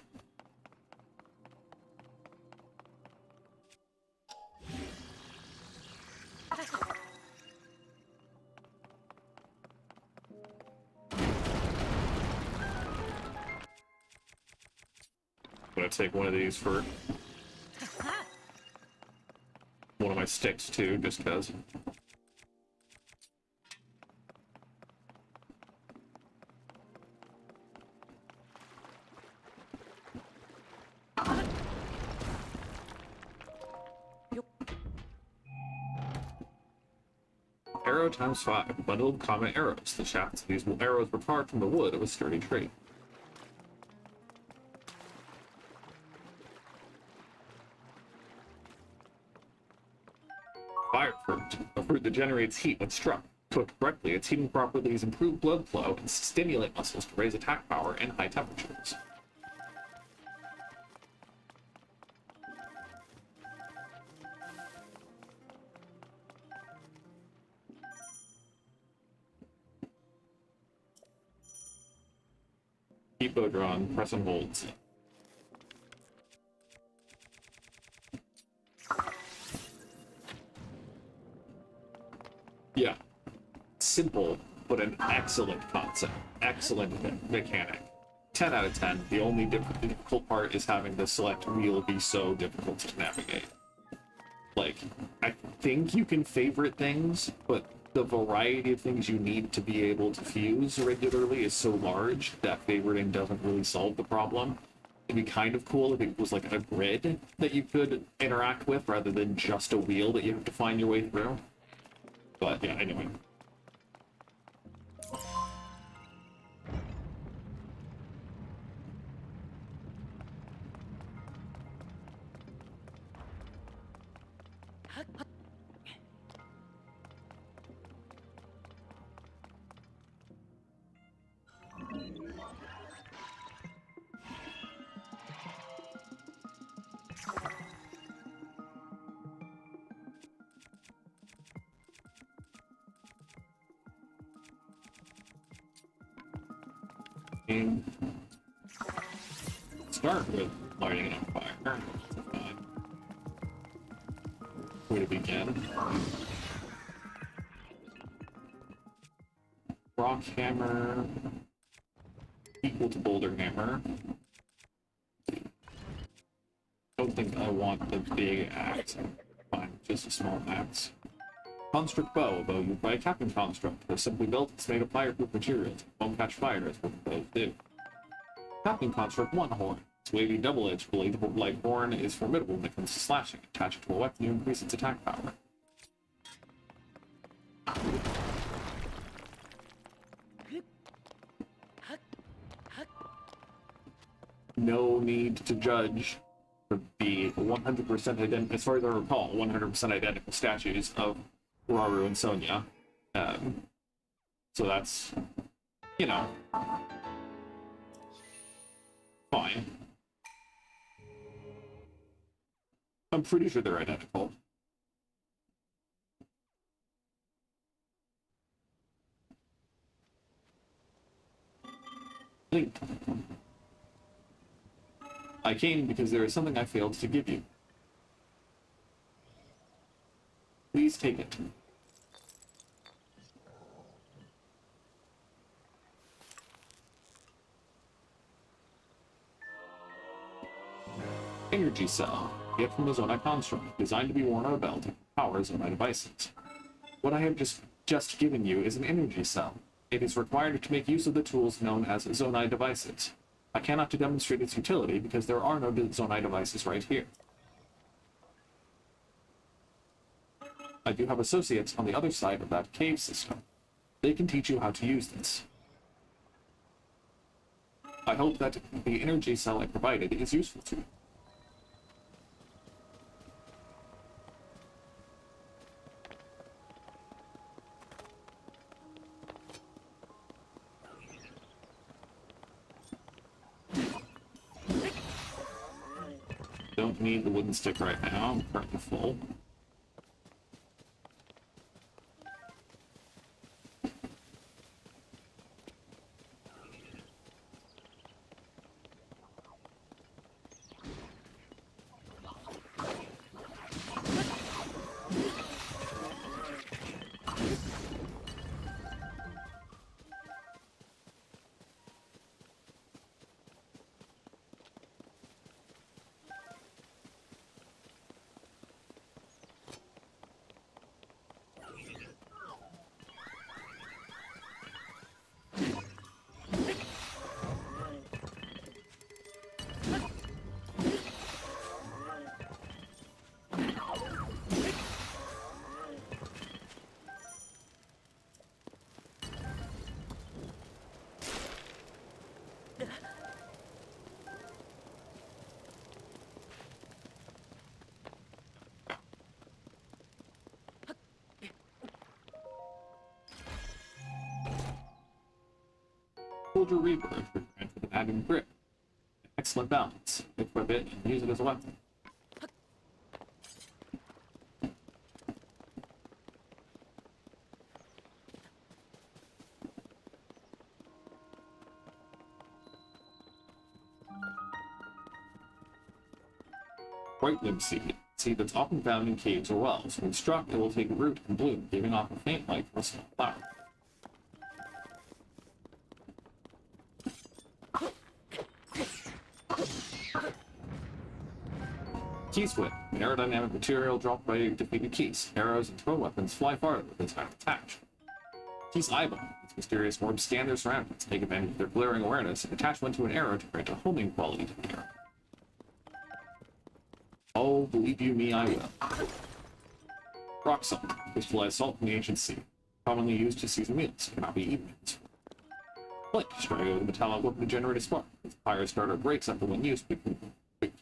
[SPEAKER 1] I'm gonna take one of these for one of my sticks too, just because. Arrow times 5. Bundled common arrows. The shafts of these arrows were carved from the wood of a sturdy tree. Fire fruit. A fruit that generates heat when struck. Cooked correctly, its heating properties improve blood flow and stimulate muscles to raise attack power in high temperatures. Keep bow drawn, press and hold. Yeah. Simple, but an excellent concept. Excellent mechanic. 10 out of 10. The only difficult part is having the select wheel be so difficult to navigate. Like, I think you can favorite things, but the variety of things you need to be able to fuse regularly is so large that favoriting doesn't really solve the problem. It'd be kind of cool if it was like a grid that you could interact with rather than just a wheel that you have to find your way through. But yeah, anyway. Start with lighting it on fire. Fine. Where to begin? Rock hammer equal to boulder hammer. Don't think I want the big axe. Fine, just a small axe. Construct bow, a bow used by a captain construct. They're simply built, it's made of fireproof materials. Won't catch fire as what bows do. Captain construct one horn. Its wavy double-edged blade like horn is formidable when it comes to slashing. Attach it to a weapon to increase its attack power. No need to judge the 100% identical, as far as I recall, 100% identical statues of Rauru and Sonia. So that's, you know, fine. I'm pretty sure they're identical. Link. I came because there is something I failed to give you. Please take it. Energy cell. Gift from the Zonai construct, designed to be worn on a belt and power Zonai devices. What I have just given you is an energy cell. It is required to make use of the tools known as Zonai devices.
[SPEAKER 5] I cannot demonstrate its utility because there are no Zonai devices right here. I do have associates on the other side of that cave system. They can teach you how to use this. I hope that the energy cell I provided is useful to you. Don't need the wooden stick right now, I'm currently full. Soldier Reaper, with an added grip. Excellent balance. Equip it and use it as a weapon. Bright Bloom Seed. Seed that's often found in caves or wells. When struck, it will take root and bloom, giving off a faint light from a small flower. Keys Whip, an aerodynamic material dropped by defeated keys. Arrows and throw weapons fly farther with its time attached. Keys Eyeball, its mysterious orbs scan their surroundings, take advantage of their glaring awareness, and attach one to an arrow to grant a homing quality to the arrow. Oh, believe you me, I will. Rock Salt, crystallized salt from the ancient sea. Commonly used to season meals, cannot be eaten. Flint, strike with a metallic weapon to generate a spark. If the fire starter breaks after when used, it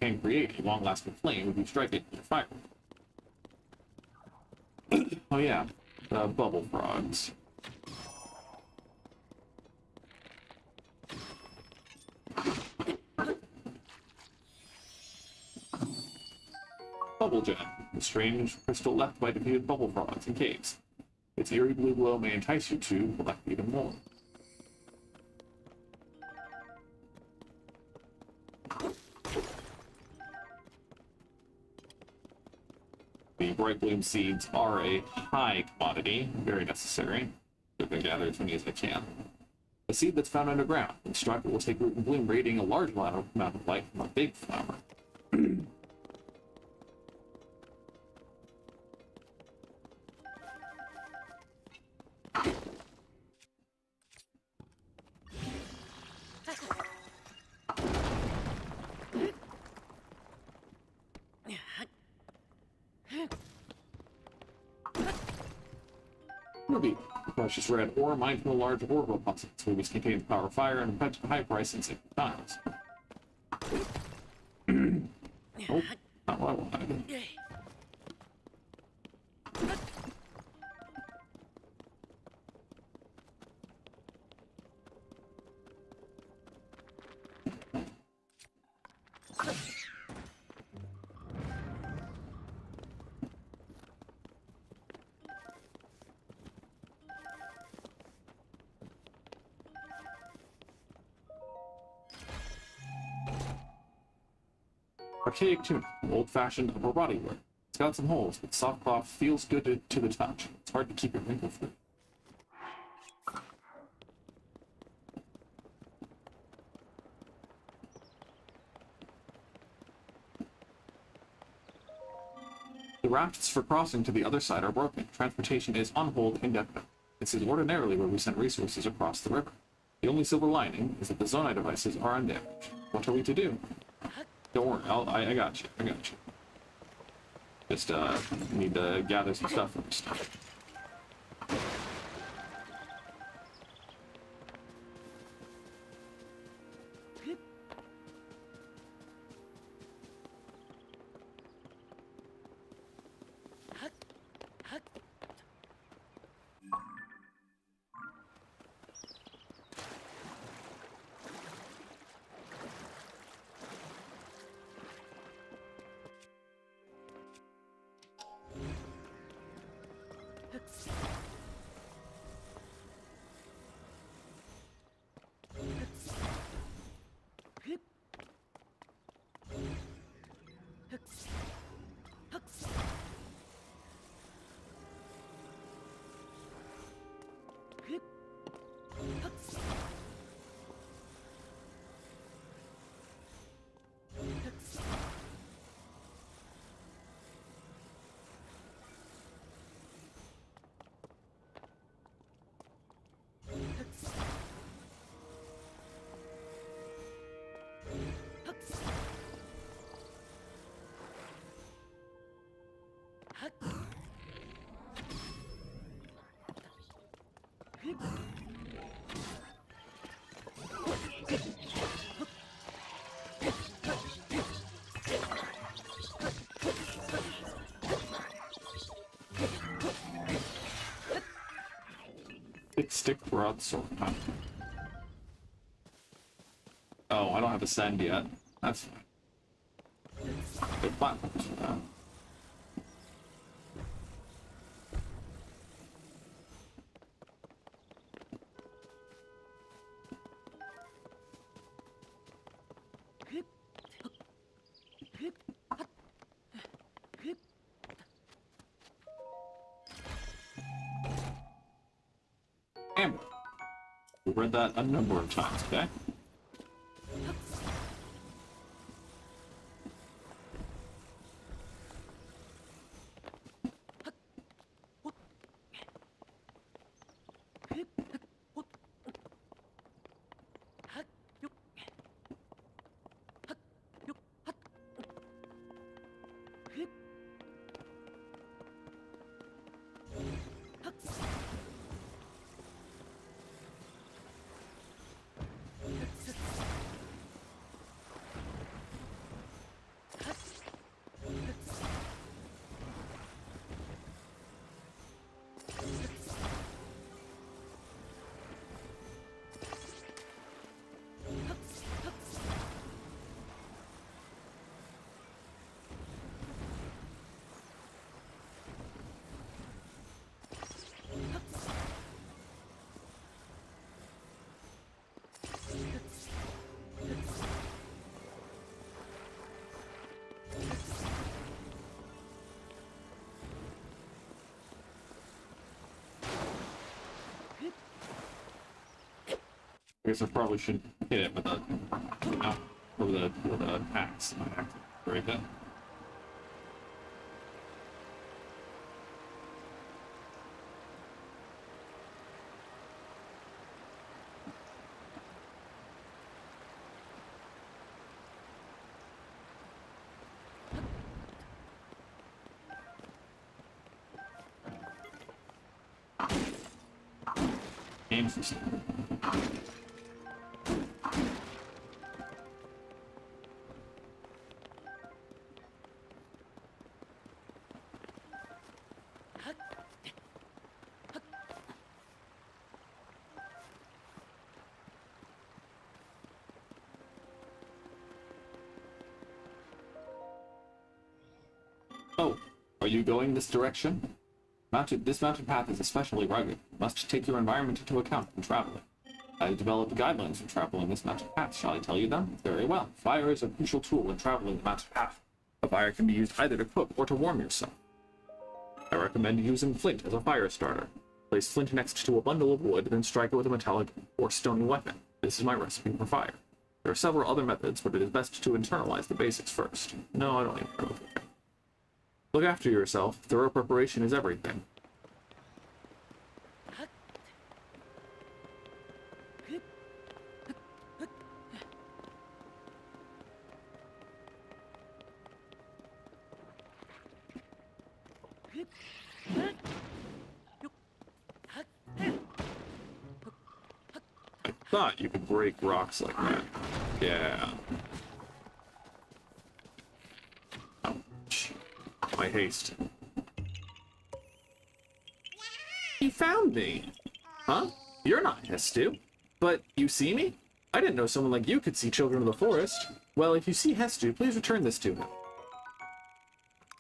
[SPEAKER 5] can create a long-lasting flame if you strike it with fire. Oh yeah, bubble frogs. Bubble Gem, the strange crystal left by defeated bubble frogs in caves. Its eerie blue glow may entice you to collect even more. The Bright Bloom Seeds are a high commodity, very necessary. I've been gathered as many as I can. A seed that's found underground. When struck, it will take root and bloom, radiating a large amount of light from a big flower. Ruby, a precious red ore mined from a large ore deposit. Rubies contain the power of fire and a high price in 6 times. Oh, not what I wanted. Archaic tunic, old-fashioned upper body wear. It's got some holes, but soft cloth feels good to the touch. It's hard to keep it wrinkle-free. The rafts for crossing to the other side are broken. Transportation is on hold indefinitely. This is ordinarily where we send resources across the river. The only silver lining is that the Zonai devices are undamaged. What are we to do? Don't worry, I got you. I got you. Just need to gather some stuff first. Thick stick broadsword. Huh? Oh, I don't have ascend yet. That's fine. Good platforms for that. Amber. We've read that a number of times, okay? I guess I probably shouldn't hit it with a, with a axe. My axe break that. Aim system. Oh, are you going this direction? This mountain path is especially rugged. You must take your environment into account when traveling. I developed guidelines for traveling this mountain path. Shall I tell you them? Very well. Fire is a crucial tool when traveling the mountain path. A fire can be used either to cook or to warm yourself. I recommend using flint as a fire starter. Place flint next to a bundle of wood, then strike it with a metallic or stony weapon. This is my recipe for fire. There are several other methods, but it is best to internalize the basics first. No, I don't need to. Look after yourself. Thorough preparation is everything.
[SPEAKER 1] I thought you could break rocks like that. Yeah. Ouch. My haste. He found me! Huh? You're not Hestu. But you see me? I didn't know someone like you could see children of the forest. Well, if you see Hestu, please return this to him.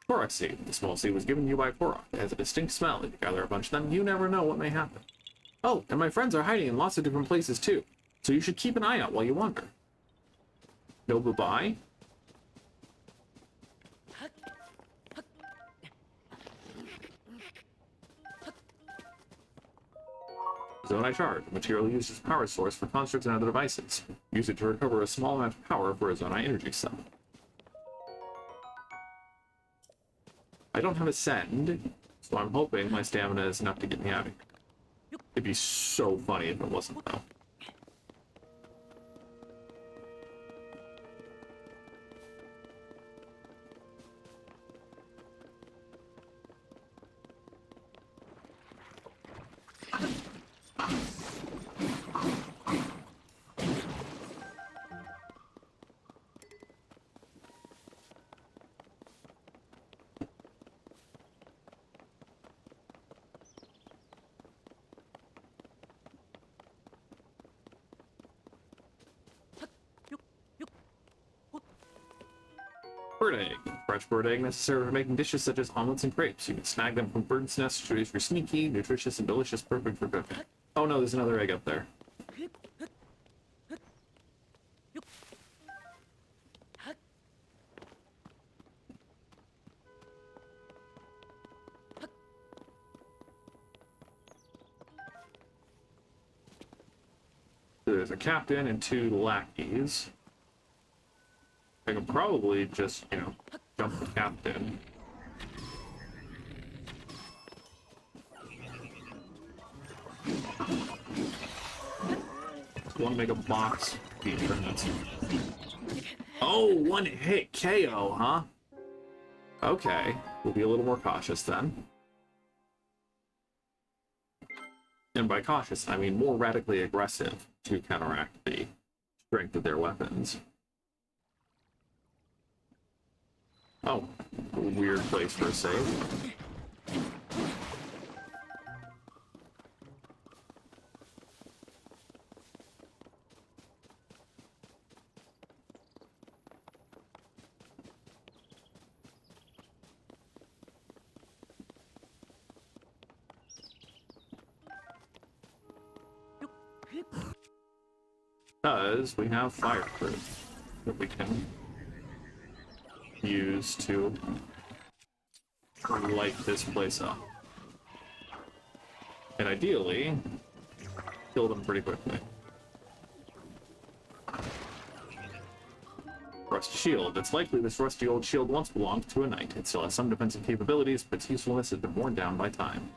[SPEAKER 1] Korok seed. The small seed was given to you by Korok. It has a distinct smell. If you gather a bunch of them, you never know what may happen. Oh, and my friends are hiding in lots of different places too, so you should keep an eye out while you wander. No bye-bye? Zonai Charge. Material used as a power source for constructs and other devices. Use it to recover a small amount of power for a Zonai energy cell. I don't have a send, so I'm hoping my stamina is enough to get me out of here. It'd be so funny if it wasn't, though. Bird egg. Fresh bird egg necessary for making dishes such as omelets and crepes. You can snag them from birds' nests if you're sneaky, nutritious, and delicious, perfect for cooking. Oh no, there's another egg up there. There's a captain and 2 lackeys. I can probably just, you know, jump the captain. Want to make a box feature. Oh, one hit KO, huh? Okay, we'll be a little more cautious then. And by cautious, I mean more radically aggressive to counteract the strength of their weapons. Oh, a weird place for a save. Because we have fireproof that we can use to light this place up. And ideally, kill them pretty quickly. Rusty shield. It's likely this rusty old shield once belonged to a knight. It still has some defensive capabilities, but its usefulness has been worn down by time.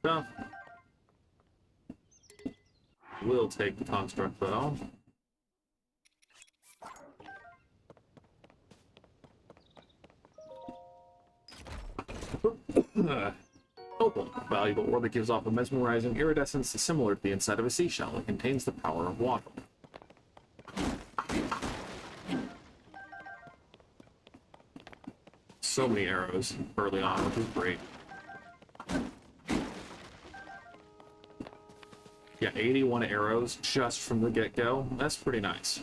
[SPEAKER 1] Stuff. We'll take the construct though. Opal, a valuable ore that gives off a mesmerizing iridescence similar to the inside of a seashell. It contains the power of water. So many arrows early on, which is great. Yeah, 81 arrows just from the get-go. That's pretty nice.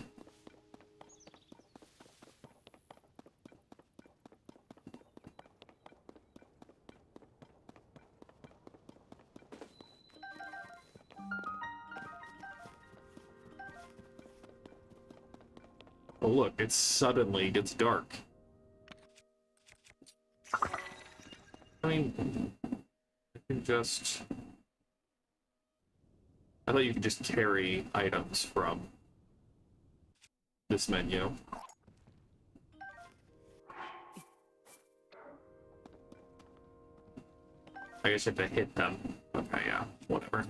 [SPEAKER 1] Oh look, it suddenly gets dark. I mean, I can just... I thought you could just carry items from this menu. I guess you have to hit them. Okay, yeah, whatever.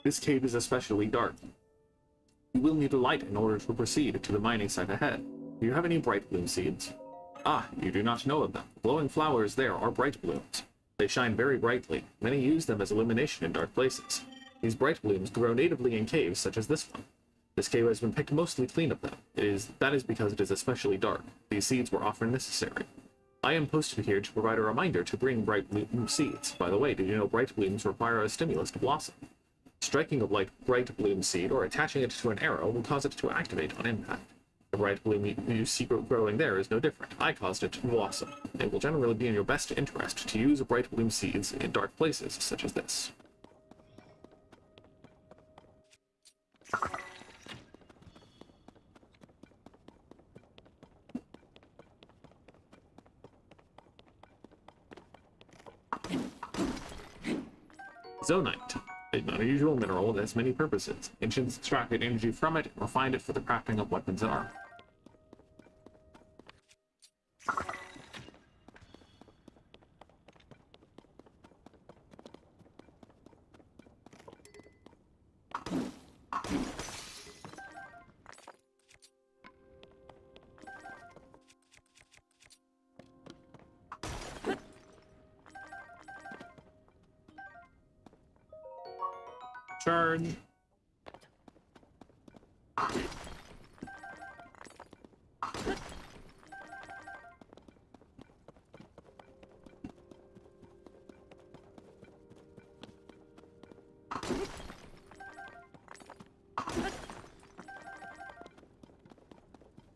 [SPEAKER 1] This cave is especially dark. You will need a light in order to proceed to the mining site ahead. Do you have any bright bloom seeds? Ah, you do not know of them. Glowing flowers there are bright blooms. They shine very brightly. Many use them as illumination in dark places. These bright blooms grow natively in caves such as this one. This cave has been picked mostly clean of them. That is because it is especially dark. These seeds were often necessary. I am posted here to provide a reminder to bring bright bloom seeds. By the way, did you know bright blooms require a stimulus to blossom? Striking a bright bloom seed or attaching it to an arrow will cause it to activate on impact. The bright bloom you see growing there is no different. I caused it to blossom. It will generally be in your best interest to use bright bloom seeds in dark places such as this. Zonite. An unusual mineral that has many purposes. Ancients extracted energy from it and refined it for the crafting of weapons and armor. Turn.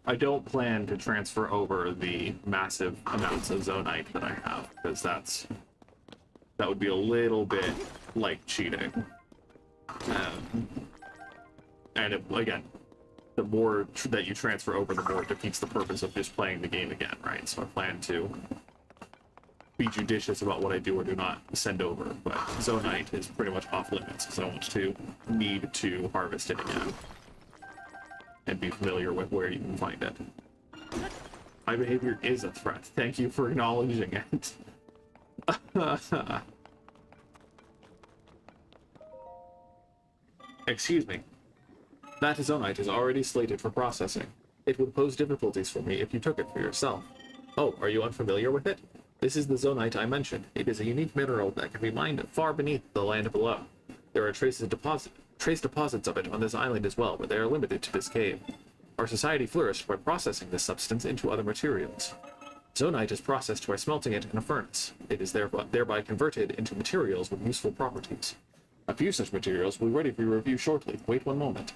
[SPEAKER 1] I don't plan to transfer over the massive amounts of zonite that I have, because that would be a little bit like cheating. And again, the more that you transfer over, the more it defeats the purpose of just playing the game again, right? So I plan to be judicious about what I do or do not send over, but zonite is pretty much off limits, because I want to need to harvest it again and be familiar with where you can find it. My behavior is a threat. Thank you for acknowledging it. Excuse me. That zonite is already slated for processing. It would pose difficulties for me if you took it for yourself. Oh, are you unfamiliar with it? This is the zonite I mentioned. It is a unique mineral that can be mined far beneath the land below. There are trace deposits of it on this island as well, but they are limited to this cave. Our society flourished by processing this substance into other materials. Zonite is processed by smelting it in a furnace. It is thereby converted into materials with useful properties. A few such materials will be ready for your review shortly. Wait one moment.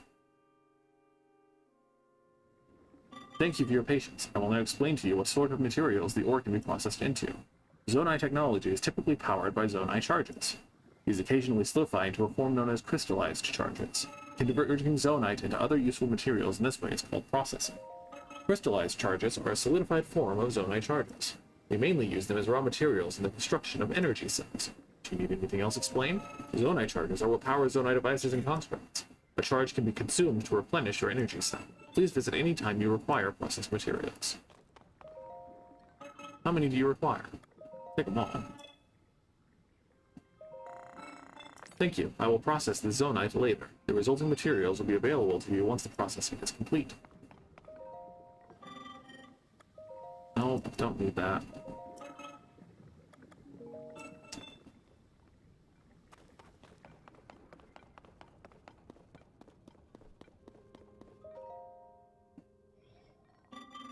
[SPEAKER 1] Thank you for your patience. I will now explain to you what sort of materials the ore can be processed into. Zonite technology is typically powered by zonite charges. These occasionally solidify into a form known as crystallized charges. Converting zonite into other useful materials in this way is called processing. Crystallized charges are a solidified form of zonite charges. We mainly use them as raw materials in the construction of energy cells. Do you need anything else explained? Zonite charges are what power zonite devices and constructs. A charge can be consumed to replenish your energy cell. Please visit any time you require processed materials. How many do you require? Take them all. Thank you. I will process the zonite later. The resulting materials will be available to you once the processing is complete. No, don't need that.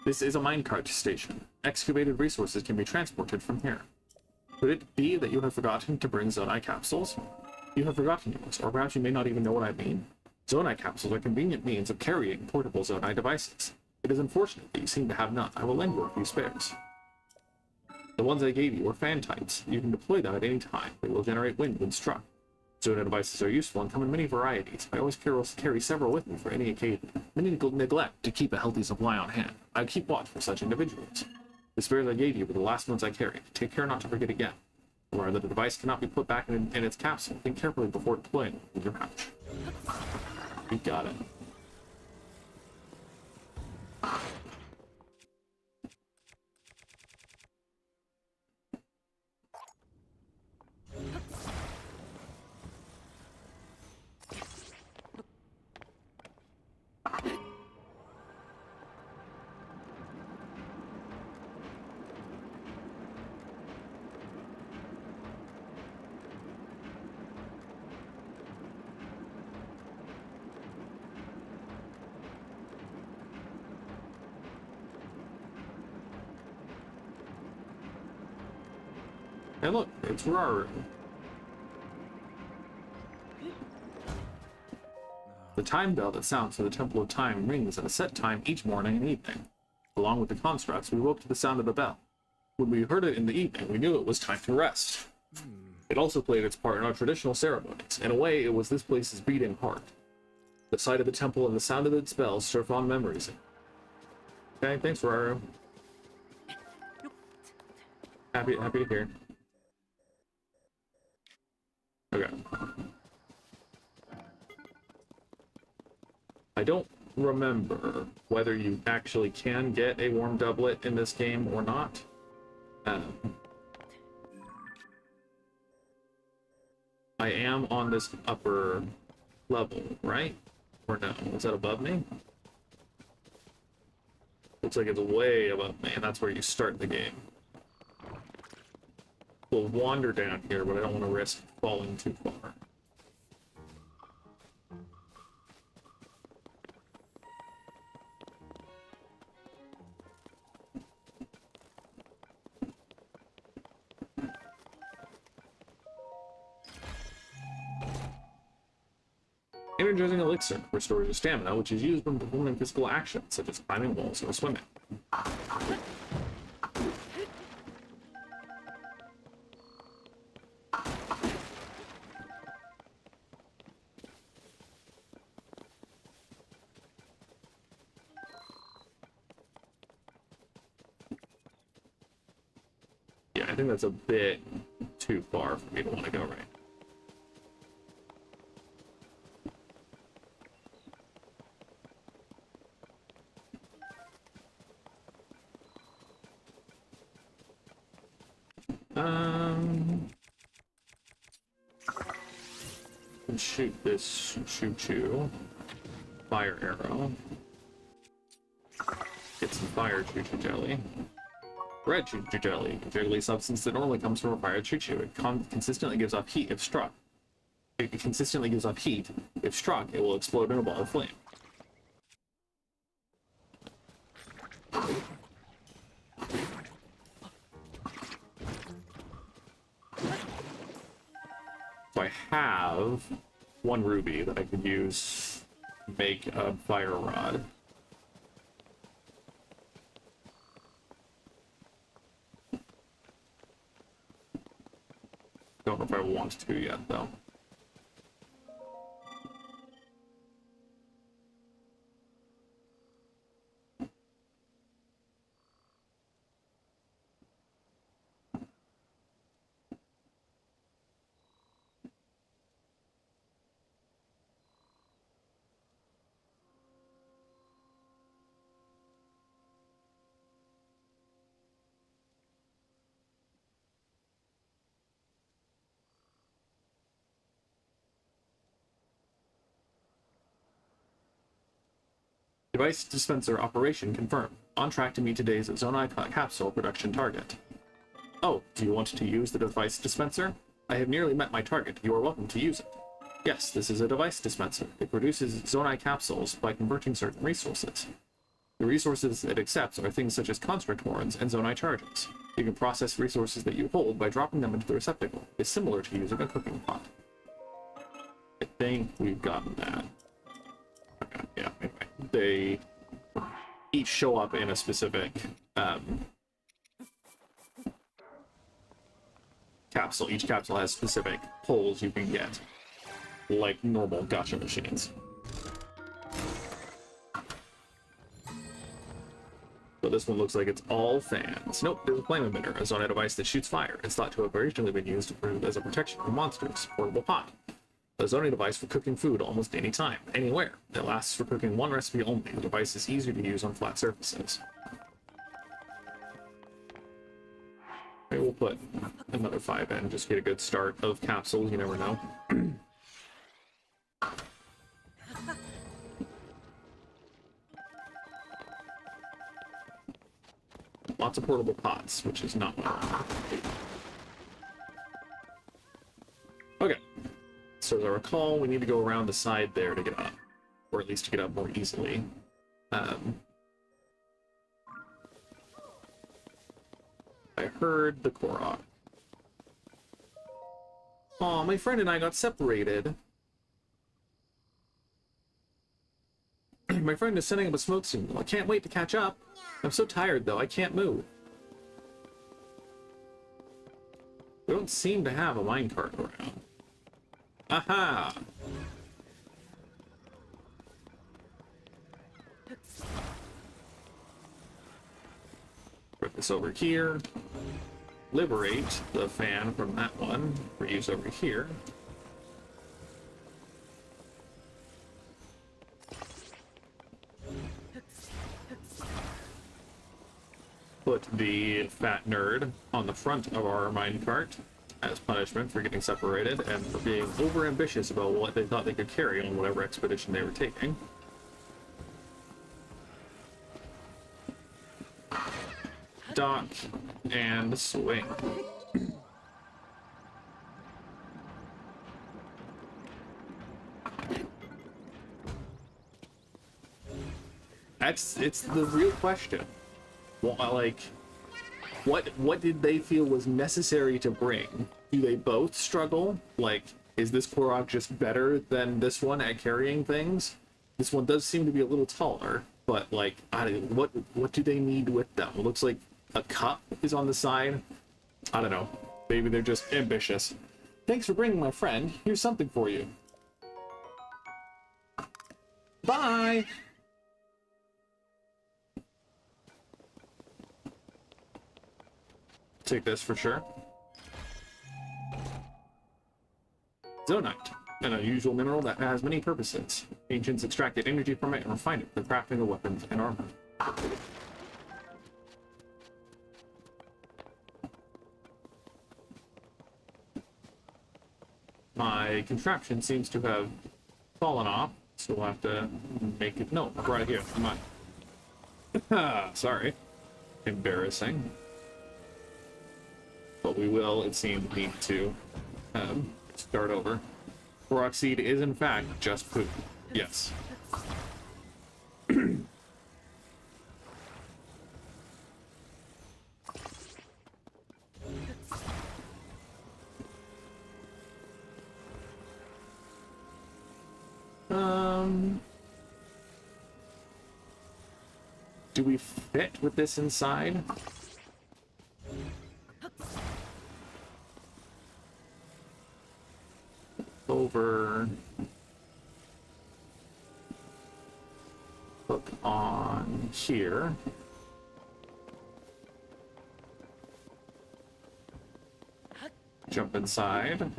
[SPEAKER 1] This is a minecart station. Excavated resources can be transported from here. Could it be that you have forgotten to bring zonite capsules? You have forgotten yours, or perhaps you may not even know what I mean. Zonite capsules are convenient means of carrying portable zonite devices. It is unfortunate that you seem to have none. I will lend you a few spares. The ones I gave you were fan types. You can deploy them at any time. They will generate wind when struck. Zona devices are useful and come in many varieties. I always carry several with me for any occasion. Many neglect to keep a healthy supply on hand. I keep watch for such individuals. The spares I gave you were the last ones I carried. Take care not to forget again. Remember that the device cannot be put back in its capsule. Think carefully before deploying it in your pouch. You got it. Hey look, it's Raru. The time bell that sounds for the Temple of Time rings at a set time each morning and evening. Along with the constructs, we woke to the sound of the bell. When we heard it in the evening, we knew it was time to rest. It also played its part in our traditional ceremonies. In a way, it was this place's beating heart. The sight of the temple and the sound of its bells stir fond memories. Okay, thanks, Raru. Happy to hear. Okay. I don't remember whether you actually can get a warm doublet in this game or not. I am on this upper level, right? Or no? Is that above me? Looks like it's way above me, and that's where you start the game. We'll wander down here, but I don't want to risk falling too far. Energizing elixir restores your stamina, which is used when performing physical actions, such as climbing walls or swimming. Yeah, I think that's a bit too far for me to want to go right. Shoot this choo-choo. Fire arrow. Get some fire choo-choo jelly. Red choo-choo jelly, a jiggly substance that normally comes from a fire choo-choo. It consistently gives off heat if struck. It consistently gives off heat. If struck, it will explode in a ball of flame. So I have one ruby that I could use to make a fire rod. Don't know if I want to yet, though. Device dispenser operation confirmed. On track to meet today's Zonai capsule production target. Oh, do you want to use the device dispenser? I have nearly met my target. You are welcome to use it. Yes, this is a device dispenser. It produces Zonai capsules by converting certain resources. The resources it accepts are things such as construct horns and Zonai charges. You can process resources that you hold by dropping them into the receptacle. It's similar to using a cooking pot. I think we've gotten that. Okay, yeah, anyway. They each show up in a specific capsule. Each capsule has specific pulls you can get.
[SPEAKER 5] like normal gacha machines. But this one looks like it's all fans. Nope, there's a flame emitter, a Zona device that shoots fire. It's thought to have originally been used as a protection from monsters. Portable pot. A zoning device for cooking food almost any time, anywhere. It lasts for cooking one recipe only. The device is easy to use on flat surfaces. Maybe we'll put another 5 in, just get a good start of capsules, you never know. Lots of portable pots, which is not what I want. Okay. So as I recall, we need to go around the side there to get up. Or at least to get up more easily. I heard the Korok. Aw, my friend and I got separated. My friend is setting up a smoke signal. I can't wait to catch up. I'm so tired, though. I can't move. We don't seem to have a minecart around. Aha! Put this over here. Liberate the fan from that one for use over here. Put the fat nerd on the front of our minecart as punishment for getting separated and for being over-ambitious about what they thought they could carry on whatever expedition they were taking. Dock and swing. It's the real question. Well, like, what did they feel was necessary to bring? Do they both struggle? Like, is this Korok just better than this one at carrying things? This one does seem to be a little taller, but like, what do they need with them? It looks like a cup is on the side. I don't know. Maybe they're just ambitious. Thanks for bringing my friend. Here's something for you. Bye! Take this for sure. Zonite, an unusual mineral that has many purposes. Ancients extracted energy from it and refined it for the crafting of weapons and armor. My contraption seems to have fallen off, so we'll have to make it. No, right here. Come on. Sorry. Embarrassing. But we will, it seems, need to start over. Korok seed is, in fact, just poop. Yes. Do we fit with this inside? Over. Hook on here. Jump inside.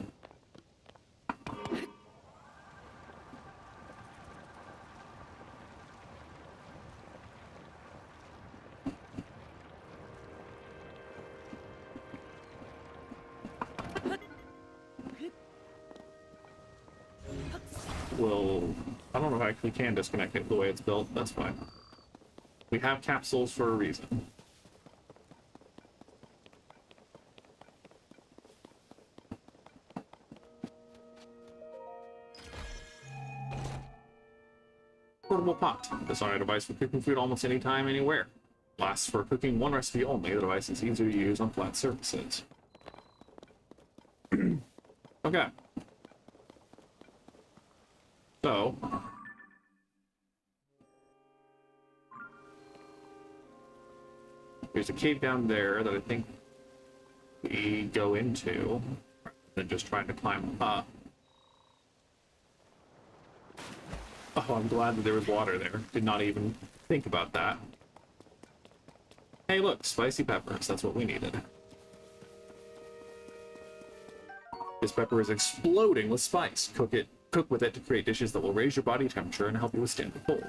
[SPEAKER 5] I don't know if I actually can disconnect it the way it's built. That's fine. We have capsules for a reason. Portable pot. This is a device for cooking food almost any time, anywhere. Lasts for cooking one recipe only. The device is easier to use on flat surfaces. Okay. So, there's a cave down there that I think we go into, rather than just trying to climb up.
[SPEAKER 1] Oh, I'm glad that there was water there. Did not even think about that. Hey, look, spicy peppers. That's what we needed. This pepper is exploding with spice. Cook with it to create dishes that will raise your body temperature and help you withstand the cold.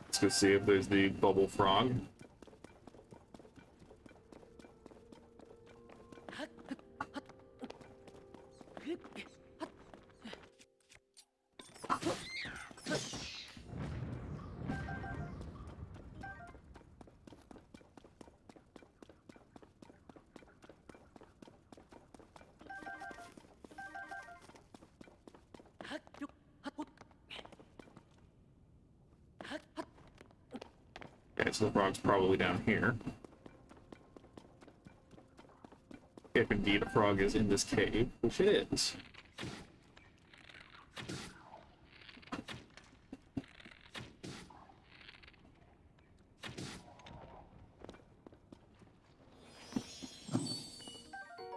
[SPEAKER 1] Let's go see if there's the bubble frog. Okay, so the frog's probably down here. If indeed a frog is in this cave, which it is.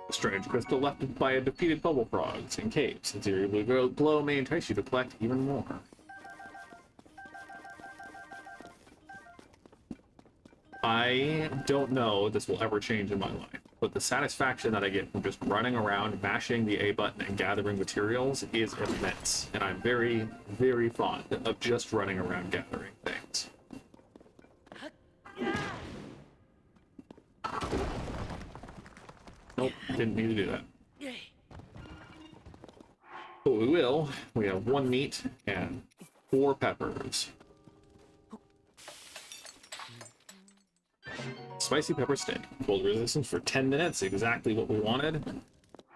[SPEAKER 1] A strange crystal left by a defeated bubble frogs in caves. Its eerie blue glow may entice you to collect even more. I don't know if this will ever change in my life, but the satisfaction that I get from just running around, mashing the A button, and gathering materials is immense. And I'm very, very fond of just running around gathering things. Nope, didn't need to do that. But we will. We have 1 meat and 4 peppers. Spicy pepper stick. Cold resistance for 10 minutes, exactly what we wanted.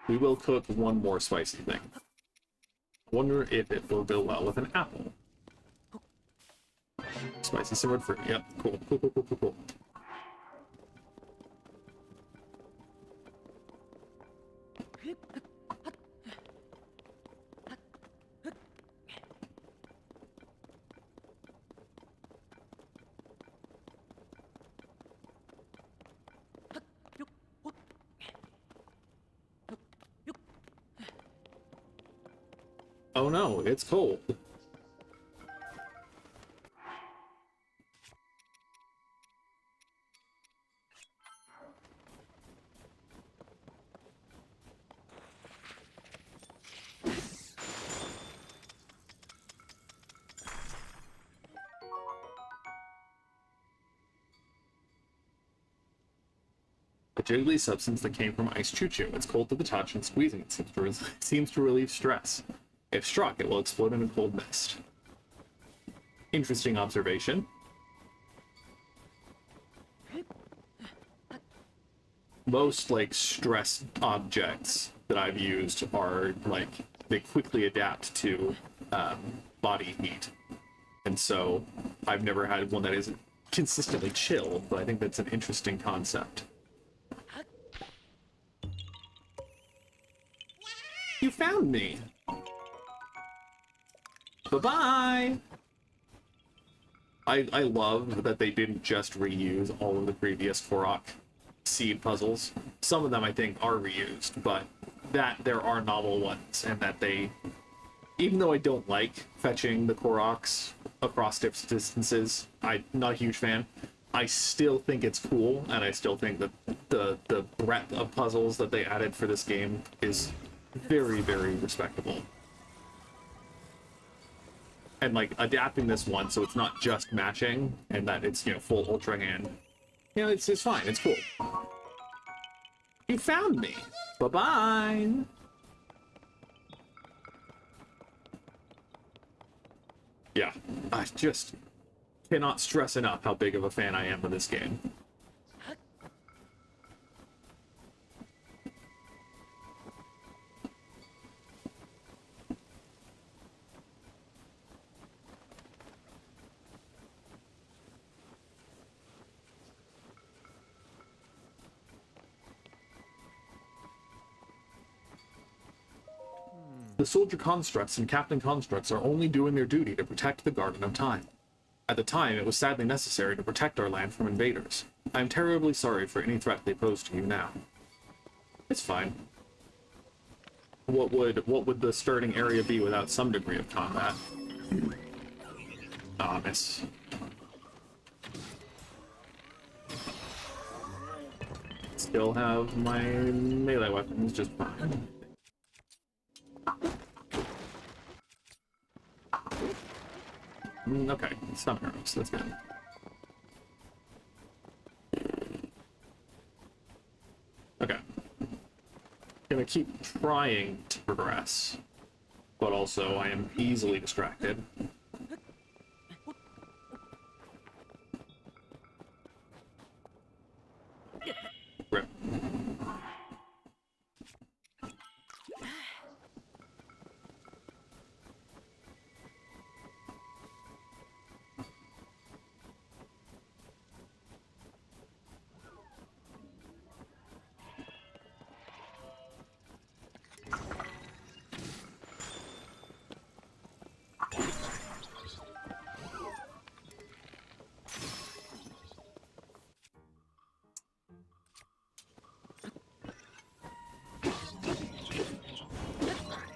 [SPEAKER 1] We will cook 1 more spicy thing. Wonder if it will go well with an apple. Spicy simmered fruit. Yep, cool, cool, cool, cool, cool, cool. Oh no, it's cold. A jiggly substance that came from ice choo-choo. It's cold to the touch, and squeezing it seems to relieve stress. If struck, it will explode in a cold mist. Interesting observation. Most, like, stress objects that I've used are, like, they quickly adapt to body heat. And so I've never had one that is consistently chill, but I think that's an interesting concept. You found me! Bye-bye! I love that they didn't just reuse all of the previous Korok seed puzzles. Some of them I think are reused, but that there are novel ones, and that they, even though I don't like fetching the Koroks across distances, I'm not a huge fan, I still think it's cool, and I still think that the breadth of puzzles that they added for this game is very, very respectable. And like adapting this one so it's not just matching and that it's, you know, full ultra hand. You know, it's fine, it's cool. You found me. Bye-bye. Yeah, I just cannot stress enough how big of a fan I am of this game. The soldier constructs and captain constructs are only doing their duty to protect the Garden of Time. At the time, it was sadly necessary to protect our land from invaders. I'm terribly sorry for any threat they pose to you now. It's fine. What would the starting area be without some degree of combat? Ah, miss. Still have my melee weapons just fine. Okay, some arrows, that's good. Okay. Gonna keep trying to progress, but also I am easily distracted. Rip.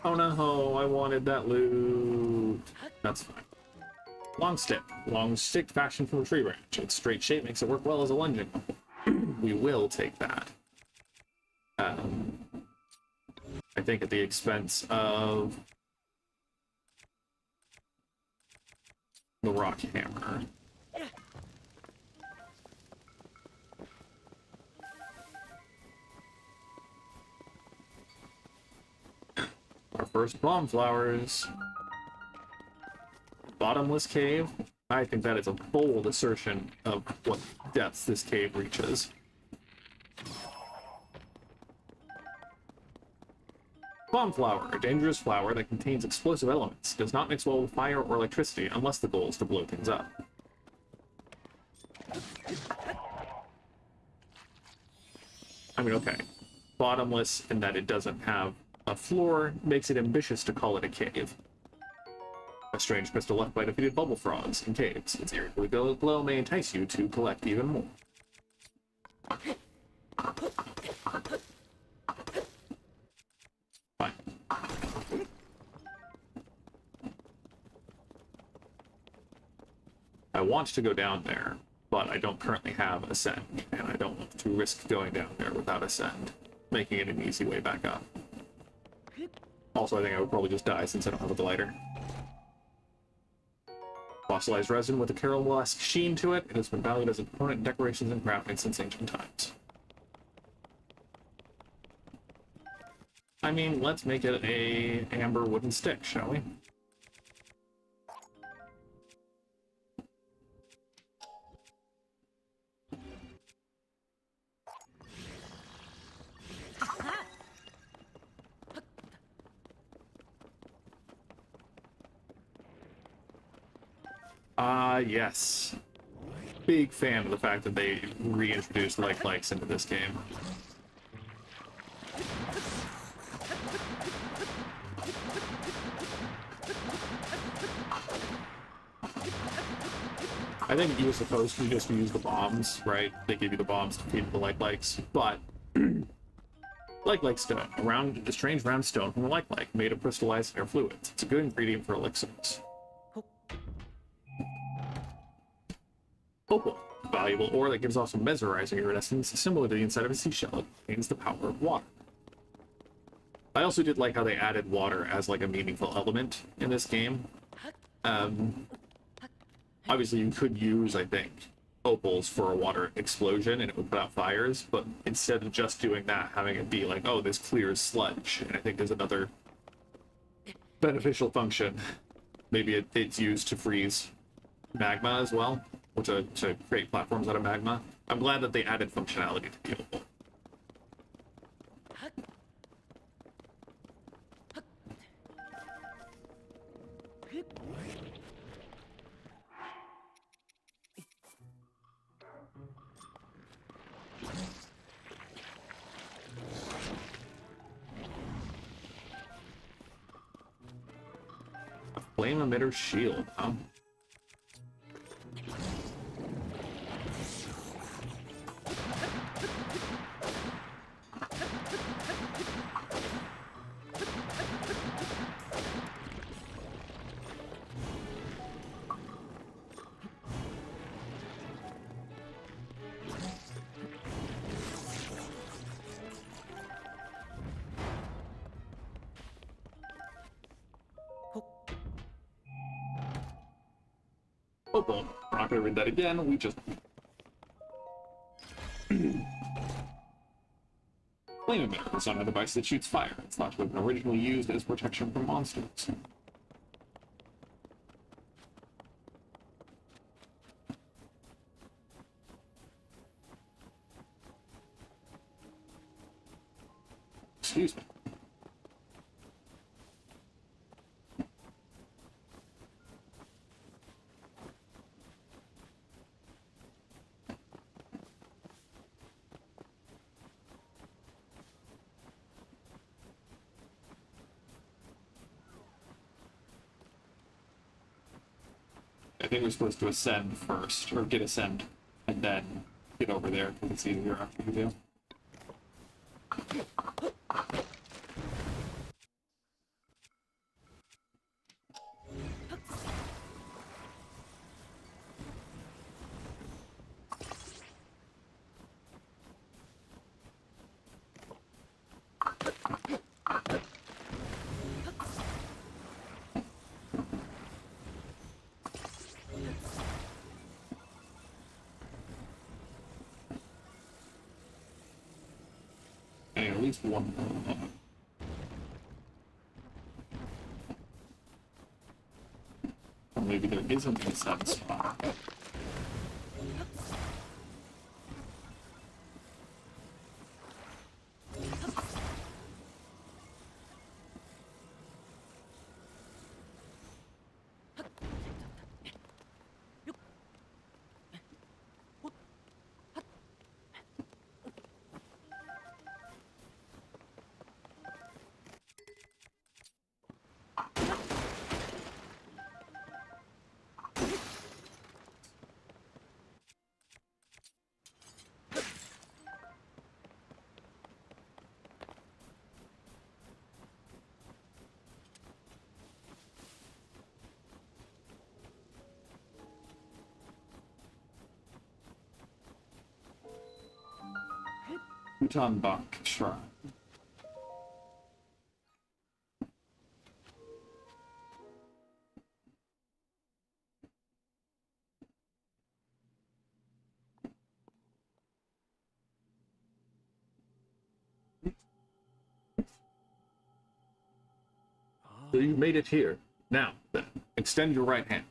[SPEAKER 1] Oh no, I wanted that loot. That's fine. Long stick. Long stick fashioned from a tree branch. Its straight shape makes it work well as a lunging weapon. We will take that. I think at the expense of the rock hammer. Our first bomb flowers. Bottomless cave. I think that is a bold assertion of what depths this cave reaches. Bomb flower, a dangerous flower that contains explosive elements, does not mix well with fire or electricity unless the goal is to blow things up. I mean, okay. Bottomless in that it doesn't have a floor makes it ambitious to call it a cave. A strange crystal left by defeated bubble frogs in caves. Its eerie glow may entice you to collect even more. Fine. I want to go down there, but I don't currently have Ascend, and I don't want to risk going down there without Ascend, making it an easy way back up. Also, I think I would probably just die since I don't have a glider. Fossilized resin with a caramel-esque sheen to it, it has been valued as a component in decorations and crafting since ancient times. I mean, let's make it a amber wooden stick, shall we? Yes. Big fan of the fact that they reintroduced like-likes into this game. I think you were supposed to just use the bombs, right? They give you the bombs to feed the like-likes, but like stone, a strange round stone from a like made of crystallized air fluids. It's a good ingredient for elixirs. Opal, valuable ore that gives off some mesmerizing iridescence, similar to the inside of a seashell. It contains the power of water. I also did like how they added water as like a meaningful element in this game. Obviously you could use, I think, opals for a water explosion and it would put out fires, but instead of just doing that, having it be like, oh, this clears sludge, and I think there's another beneficial function. Maybe it's used to freeze magma as well, or to create platforms out of magma. I'm glad that they added functionality to the opal. Flame emitter shield, huh?
[SPEAKER 5] Oh, well, we're not going to read that again. We just... Flame emitter is on a device that shoots fire. It's thought to have been originally used as protection from monsters. Excuse me. I think we're supposed to ascend first, or get ascend, and then get over there, because it's easier after you do. And at least one more. Or maybe there isn't a set spot. Bhutanbak Shrine.
[SPEAKER 1] So you made it here. Now, then, extend your right hand.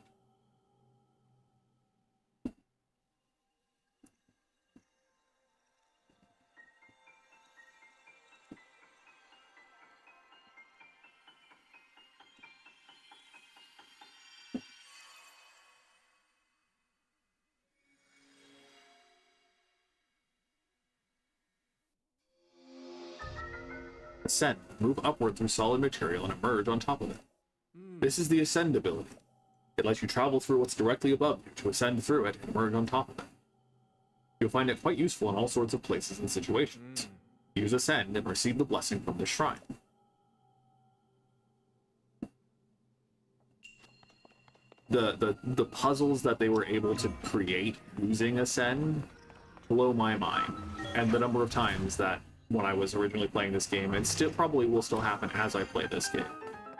[SPEAKER 1] Ascend. Move upward through solid material and emerge on top of it. This is the Ascend ability. It lets you travel through what's directly above you to ascend through it and emerge on top of it. You'll find it quite useful in all sorts of places and situations. Use Ascend and receive the blessing from this shrine. The puzzles that they were able to create using Ascend blow my mind. And the number of times that when I was originally playing this game, and still probably will still happen as I play this game,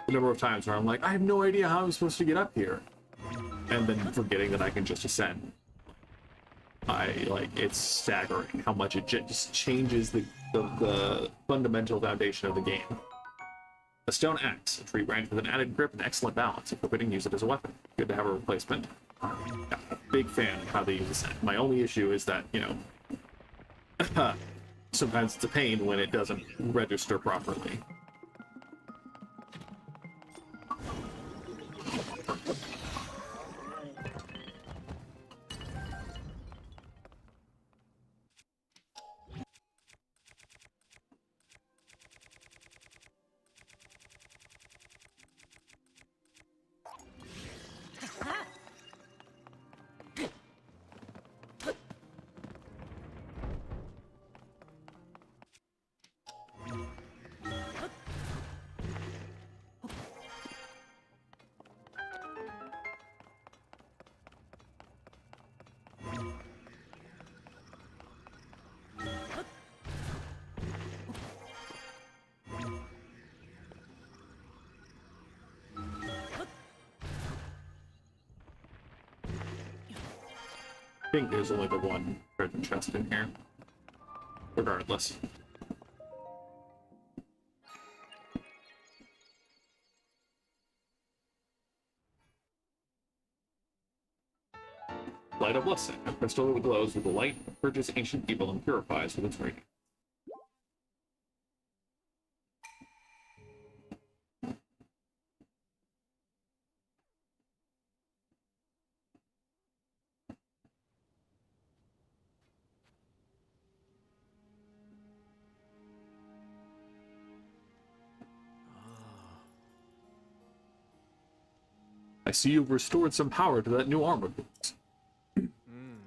[SPEAKER 1] the number of times where I'm like, I have no idea how I'm supposed to get up here, and then forgetting that I can just ascend. It's staggering how much it just changes the fundamental foundation of the game. A stone axe, a tree branch with an added grip and excellent balance, forbidding use it as a weapon. Good to have a replacement. Yeah, big fan of how they use Ascend. My only issue is that, you know, sometimes it's a pain when it doesn't register properly. I think there's only the one treasure chest in here. Regardless. Light of Blessing. A crystal that glows with the light, purges ancient evil and purifies with its radiance. I see you've restored some power to that new armor of yours.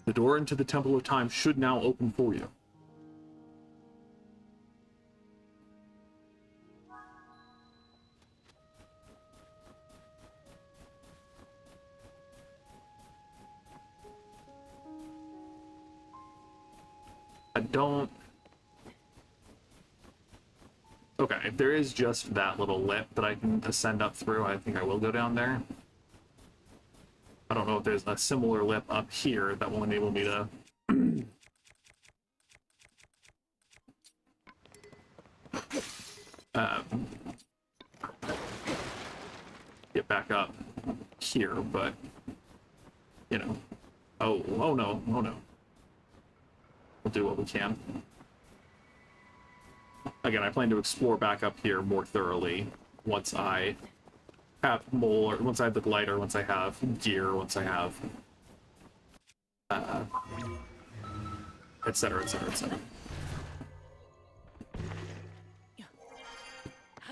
[SPEAKER 1] The door into the Temple of Time should now open for you. I don't... Okay, if there is just that little lip that I can ascend up through, I think I will go down there. I don't know if there's a similar lip up here that will enable me to... get back up here, but... You know. Oh no, oh no. We'll do what we can. Again, I plan to explore back up here more thoroughly once I have more, once I have the glider, once I have gear, once I have, et cetera, et cetera, et cetera.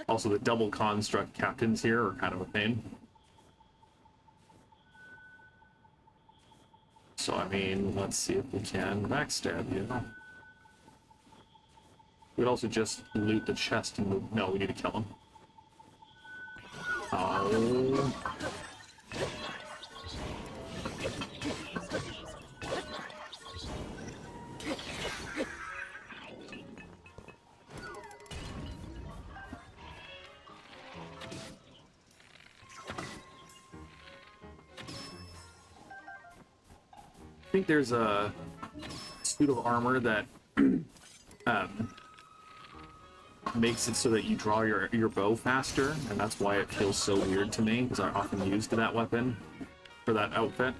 [SPEAKER 1] Also, the double construct captains here are kind of a pain. So, I mean, let's see if we can backstab you. We could also just loot the chest and move. No, we need to kill him. Oh. I think there's a suit of armor that makes it so that you draw your bow faster, and that's why it feels so weird to me, because I often used that weapon for that outfit.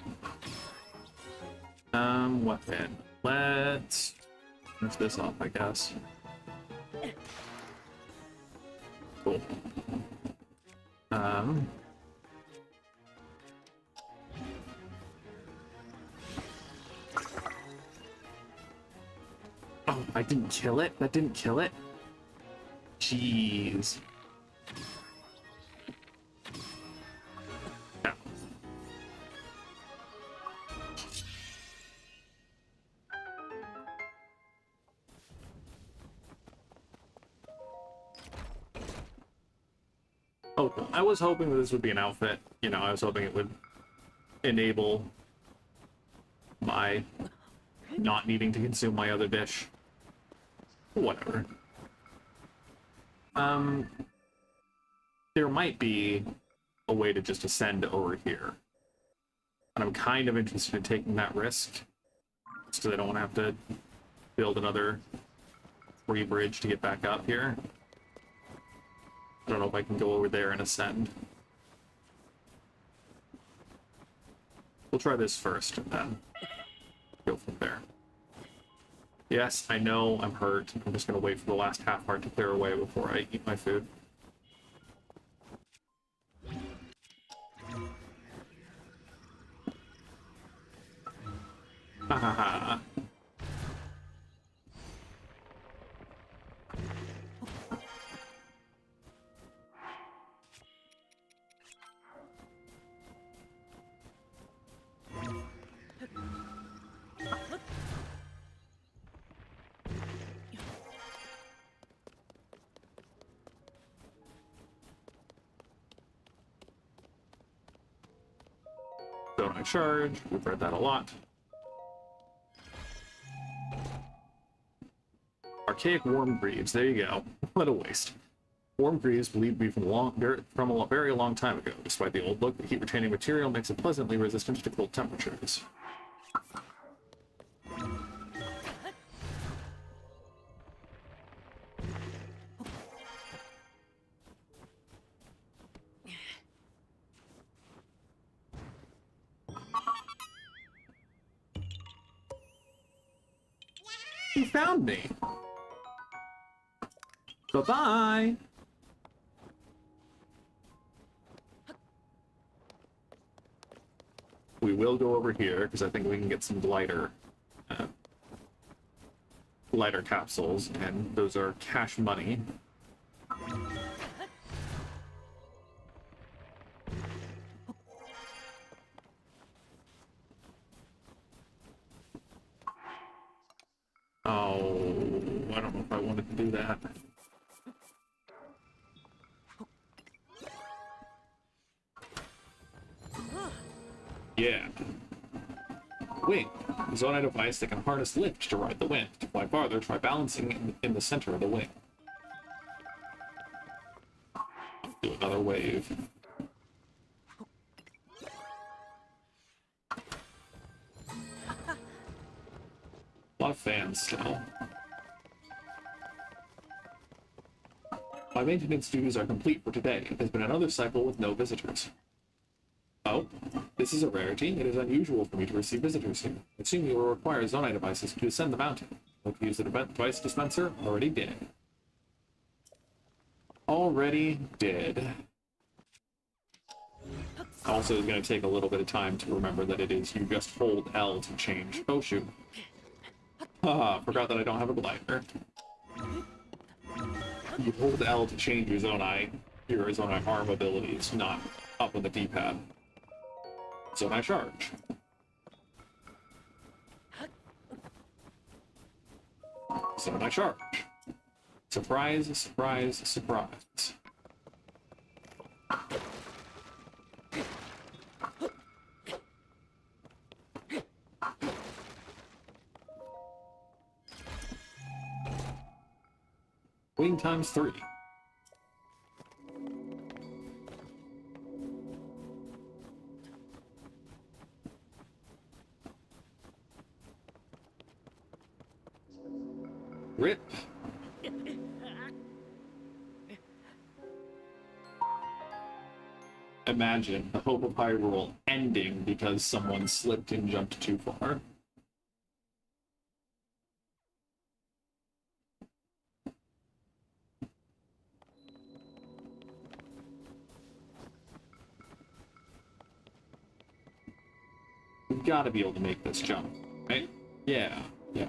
[SPEAKER 1] Weapon. Let's finish this off, I guess. Cool. Oh, I didn't kill it? That didn't kill it? Jeez. Yeah. Oh, I was hoping that this would be an outfit. You know, I was hoping it would enable my not needing to consume my other dish. Whatever. There might be a way to just ascend over here. And I'm kind of interested in taking that risk. Just because I don't want to have to build another free bridge to get back up here. I don't know if I can go over there and ascend. We'll try this first and then go from there. Yes, I know I'm hurt. I'm just gonna wait for the last half heart to clear away before I eat my food. Ha ha ha. Don't I charge? We've read that a lot. Archaic worm greaves. There you go. What a waste. Worm greaves believed to be from a very long time ago. Despite the old look, the heat-retaining material makes it pleasantly resistant to cold temperatures. You found me. Bye-bye. We will go over here because I think we can get some lighter capsules, and those are cash money. Oh, I don't know if I wanted to do that. Yeah. Wing. Use on a device that can harness lift to ride the wind. To fly farther, try balancing in the center of the wing. Do another wave. A lot of fans still. My maintenance duties are complete for today. It has been another cycle with no visitors. Oh, this is a rarity. It is unusual for me to receive visitors here. I assume you will require Zonai devices to ascend the mountain. Hope you use the device dispenser. Already did. Already did. Also, it's going to take a little bit of time to remember that it is you just hold L to change. Oh, shoot. Haha, forgot that I don't have a glider. You hold L to change your Zonai arm abilities, not up on the D-pad. Zonai charge. Zonai charge. Surprise, surprise, surprise. Wing times 3. Rip. Imagine the hope of Hyrule ending because someone slipped and jumped too far. We've got to be able to make this jump, right? Yeah, yeah.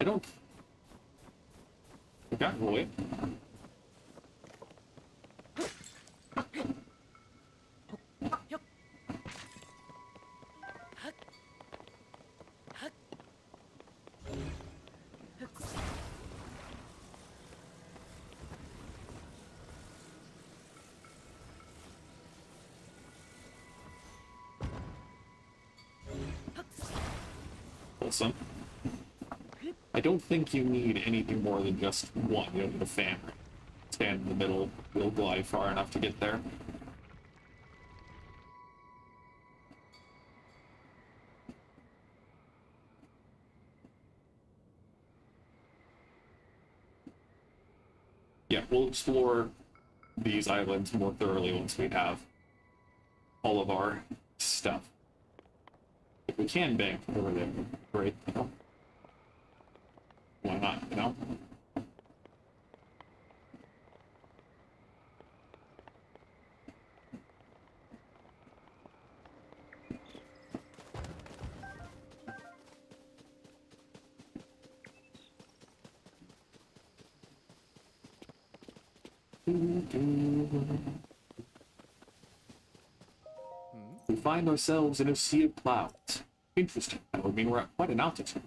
[SPEAKER 1] I don't... Okay, we'll wait. Awesome. I don't think you need anything more than just one. You don't need a fan. Stand in the middle, we'll glide far enough to get there. Yeah, we'll explore these islands more thoroughly once we have all of our stuff. If we can bank over there, great, you know? Why not, you know? We find ourselves in a sea of clouds. Interesting. That would mean we're at quite an altitude.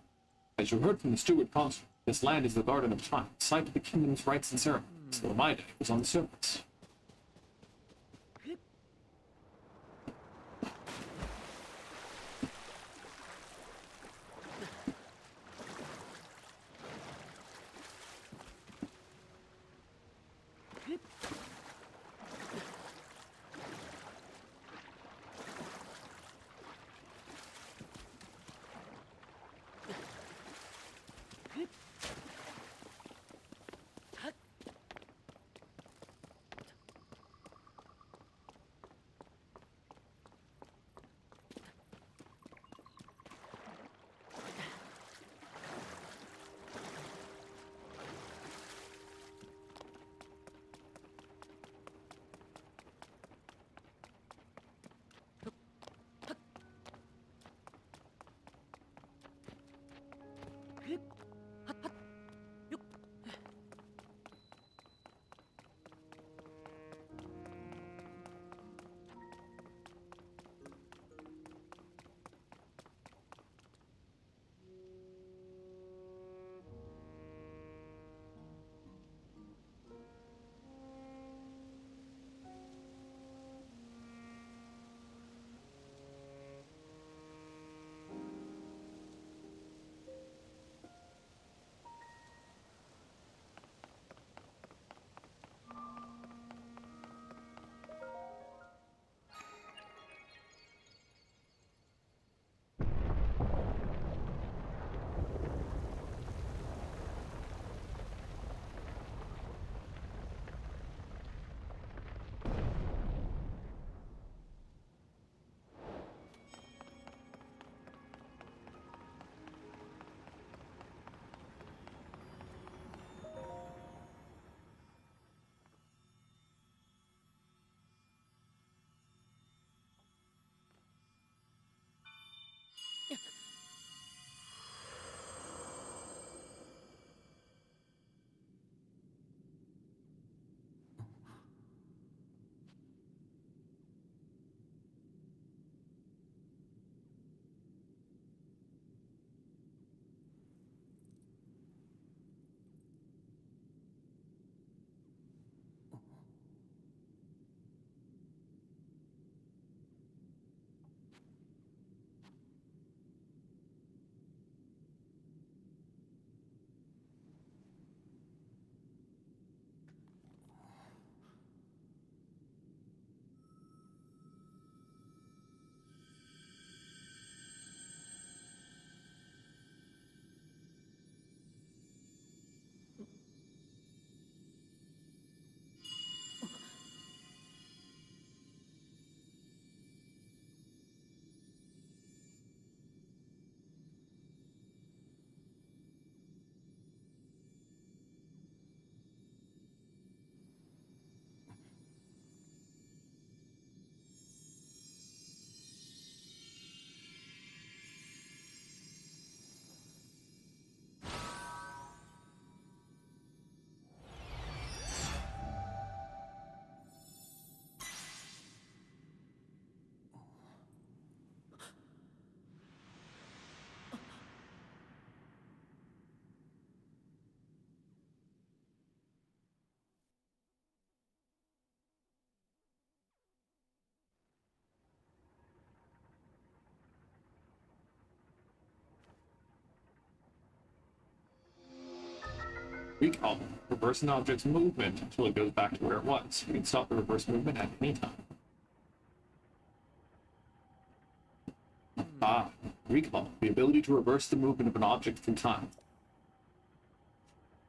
[SPEAKER 1] As you heard from the steward consul, this land is the Garden of Time, site of the kingdom's rites and ceremonies, though my day was on the surface.
[SPEAKER 5] Recall. Reverse an object's movement until it goes back to where it was. You can stop the reverse movement at any time. Ah, recall. The ability to reverse the movement of an object through time.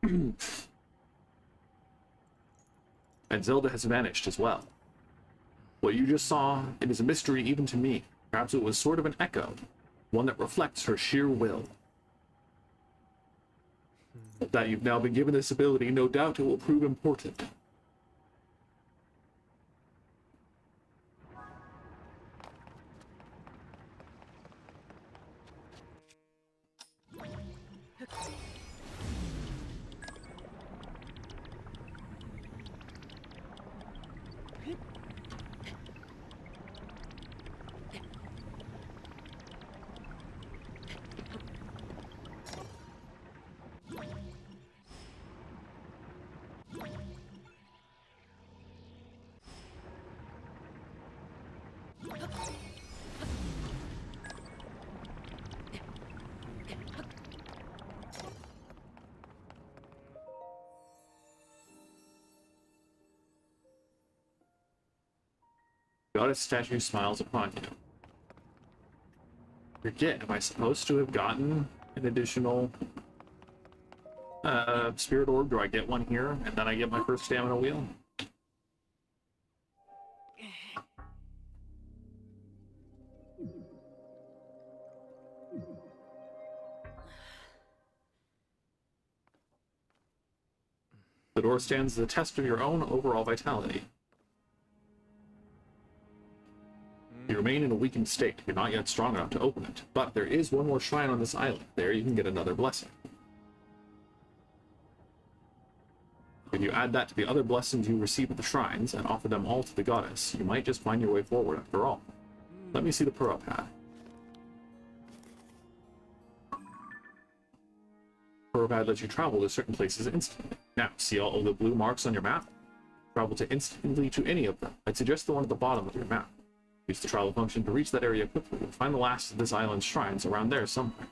[SPEAKER 5] And Zelda has vanished as well. What you just saw, it is a mystery even to me. Perhaps it was sort of an echo, one that reflects her sheer will. That you've now been given this ability, no doubt it will prove important. Goddess statue smiles upon you. Forget, am I supposed to have gotten an additional spirit orb? Do I get one here, and then I get my first stamina wheel? The door stands as a test of your own overall vitality. You remain in a weakened state. You're not yet strong enough to open it. But there is one more shrine on this island. There you can get another blessing. If you add that to the other blessings you receive at the shrines and offer them all to the goddess, you might just find your way forward after all. Let me see the Pura pad. Pura pad lets you travel to certain places instantly. Now, see all of the blue marks on your map? Travel to instantly to any of them. I'd suggest the one at the bottom of your map. Use the travel function to reach that area quickly and find the last of this island's shrines around there somewhere.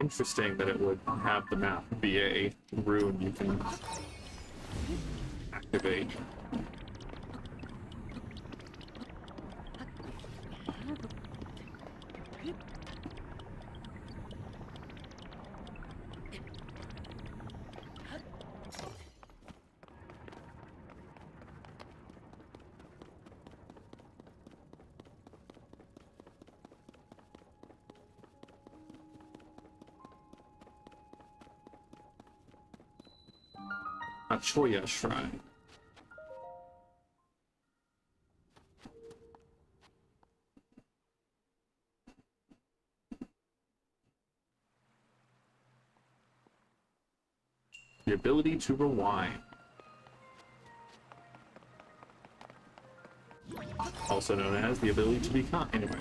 [SPEAKER 5] Interesting that it would have the map be a rune you can activate. A Choya Shrine. The ability to rewind. Also known as the ability to be kind. Anyway.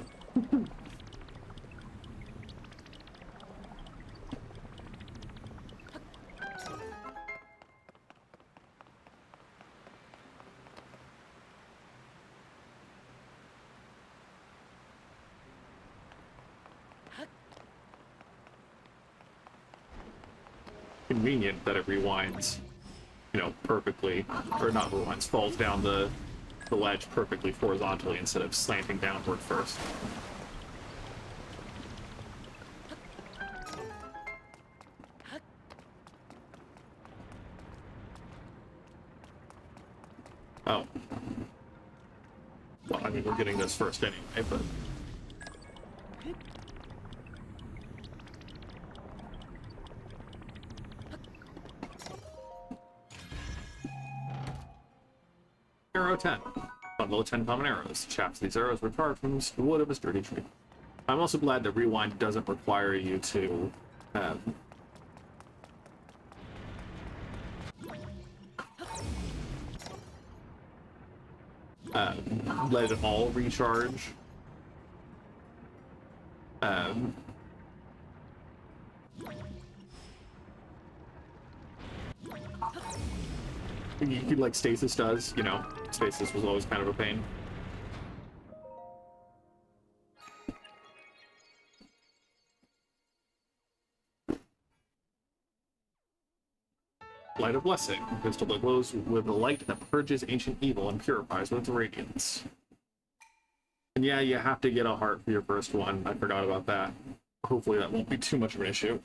[SPEAKER 5] Convenient that it rewinds, you know, perfectly, or not rewinds, falls down the ledge perfectly horizontally instead of slanting downward first. Oh. Well, I mean, we're getting this first anyway, but... Arrow 10.
[SPEAKER 1] Bundle of 10 common arrows. The shafts of these arrows were carved from the wood of a sturdy tree. I'm also glad that Rewind doesn't require you to let it all recharge. You could, like Stasis does, you know. Stasis was always kind of a pain. Light of Blessing. Crystal that glows with a light that purges ancient evil and purifies with its radiance. And yeah, you have to get a heart for your first one. I forgot about that. Hopefully that won't be too much of an issue.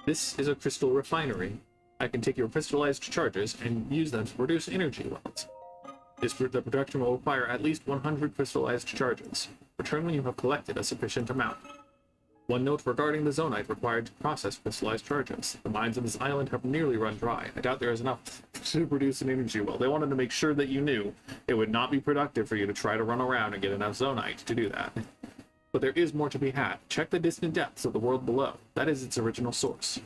[SPEAKER 1] This is a crystal refinery. I can take your crystallized charges and use them to produce energy wells. The production will require at least 100 crystallized charges. Return when you have collected a sufficient amount. One note regarding the zonite required to process crystallized charges. The mines of this island have nearly run dry. I doubt there is enough to produce an energy well. They wanted to make sure that you knew it would not be productive for you to try to run around and get enough zonite to do that. But there is more to be had. Check the distant depths of the world below. That is its original source.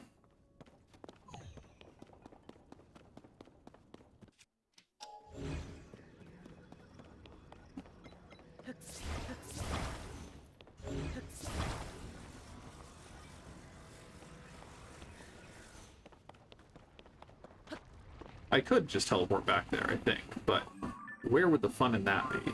[SPEAKER 1] I could just teleport back there, I think, but where would the fun in that be?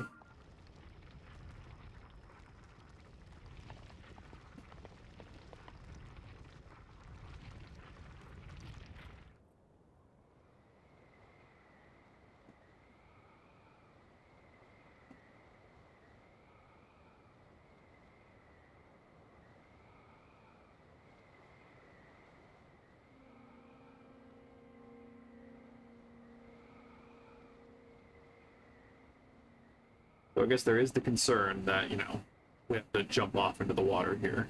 [SPEAKER 1] So I guess there is the concern that, you know, we have to jump off into the water here.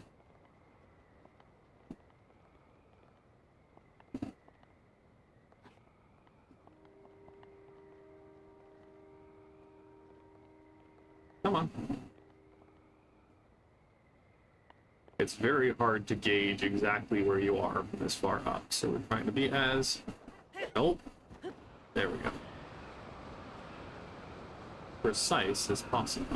[SPEAKER 1] Come on. It's very hard to gauge exactly where you are from this far up, so we're trying to be as... Nope. There we go. Precise as possible.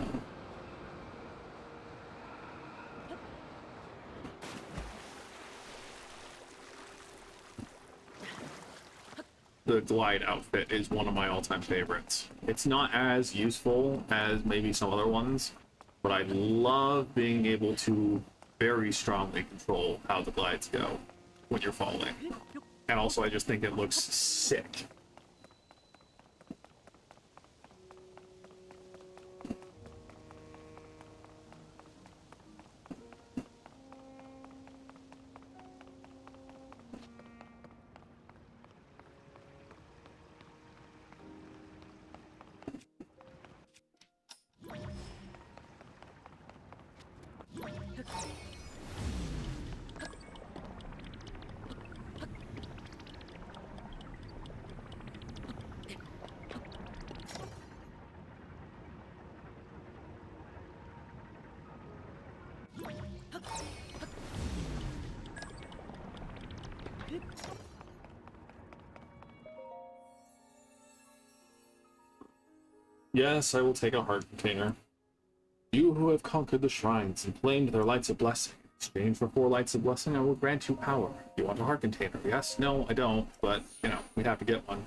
[SPEAKER 1] The glide outfit is one of my all-time favorites. It's not as useful as maybe some other ones, but I love being able to very strongly control how the glides go when you're falling. And also I just think it looks sick. Yes, I will take a heart container. You who have conquered the shrines and claimed their lights of blessing. In exchange for 4 lights of blessing, I will grant you power. You want a heart container? Yes? No, I don't, but, you know, we'd have to get one.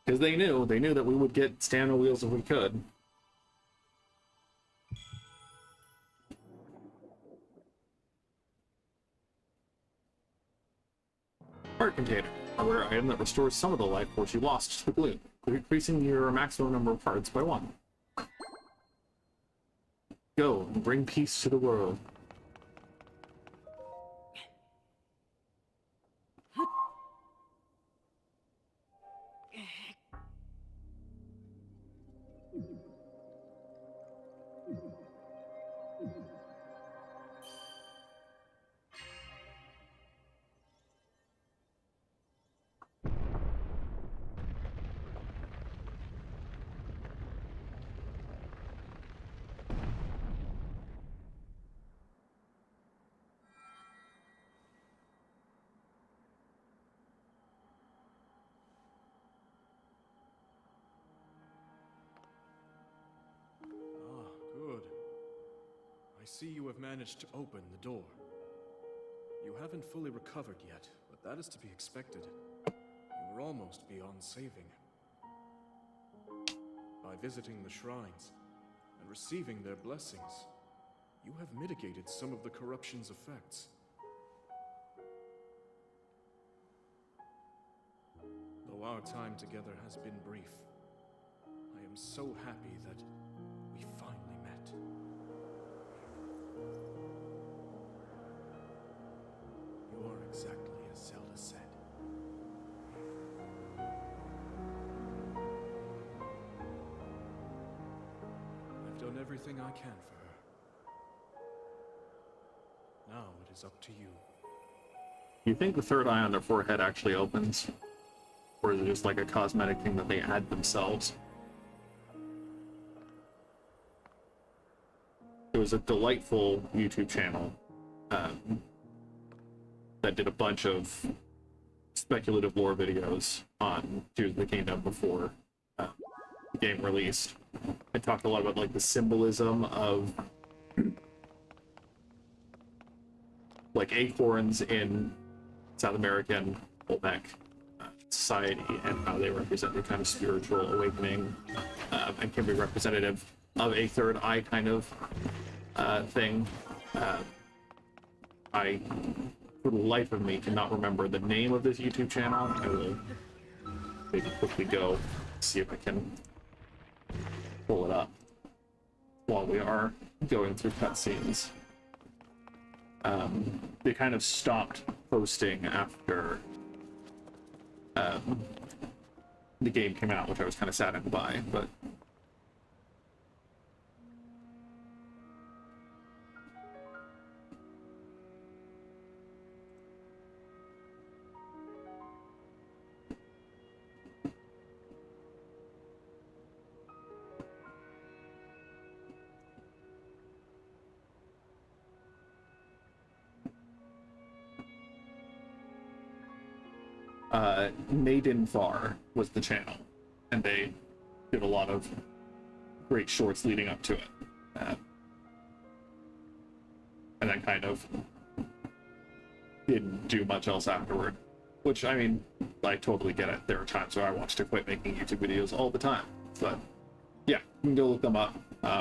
[SPEAKER 1] Because they knew that we would get stamina wheels if we could.
[SPEAKER 5] heart container, a rare item that restores some of the life force you lost to the gloom, increasing your maximum number of hearts by 1. Go and bring peace to the world.
[SPEAKER 4] Ah, good. I see you have managed to open the door. You haven't fully recovered yet, but that is to be expected. You were almost beyond saving. By visiting the shrines and receiving their blessings, you have mitigated some of the corruption's effects. Though our time together has been brief, I am so happy that we finally met. You are exactly as Zelda said. I've done everything I can for her. Now it is up to you.
[SPEAKER 5] You think the third eye on their forehead actually opens? Or is it just like a cosmetic thing that they add themselves? It was a delightful YouTube channel that did a bunch of speculative lore videos on Tears of the Kingdom before the game released. It talked a lot about like the symbolism of like acorns in South American Olmec society and how they represent the kind of spiritual awakening and can be representative of a third eye kind of thing. I, for the life of me, cannot remember the name of this YouTube channel. I will maybe quickly go see if I can pull it up while we are going through cutscenes. They kind of stopped posting after the game came out, which I was kind of saddened by, but Maidenfar was the channel, and they did a lot of great shorts leading up to it. And then kind of didn't do much else afterward. Which, I mean, I totally get it. There are times where I want to quit making YouTube videos all the time. But, yeah, you can go look them up.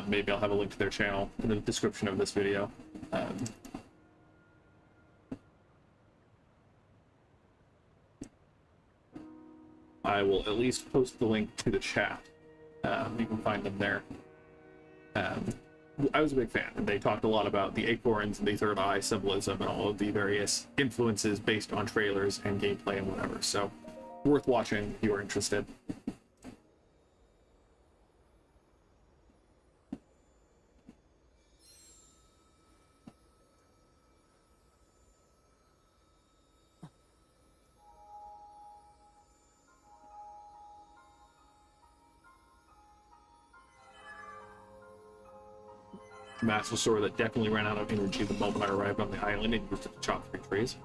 [SPEAKER 5] Maybe I'll have a link to their channel in the description of this video. I will at least post the link to the chat. You can find them there. I was a big fan, and they talked a lot about the acorns and the third eye symbolism and all of the various influences based on trailers and gameplay and whatever. So, worth watching if you are interested. Massive sword that definitely ran out of energy the moment I arrived on the island and used it to chop 3 trees.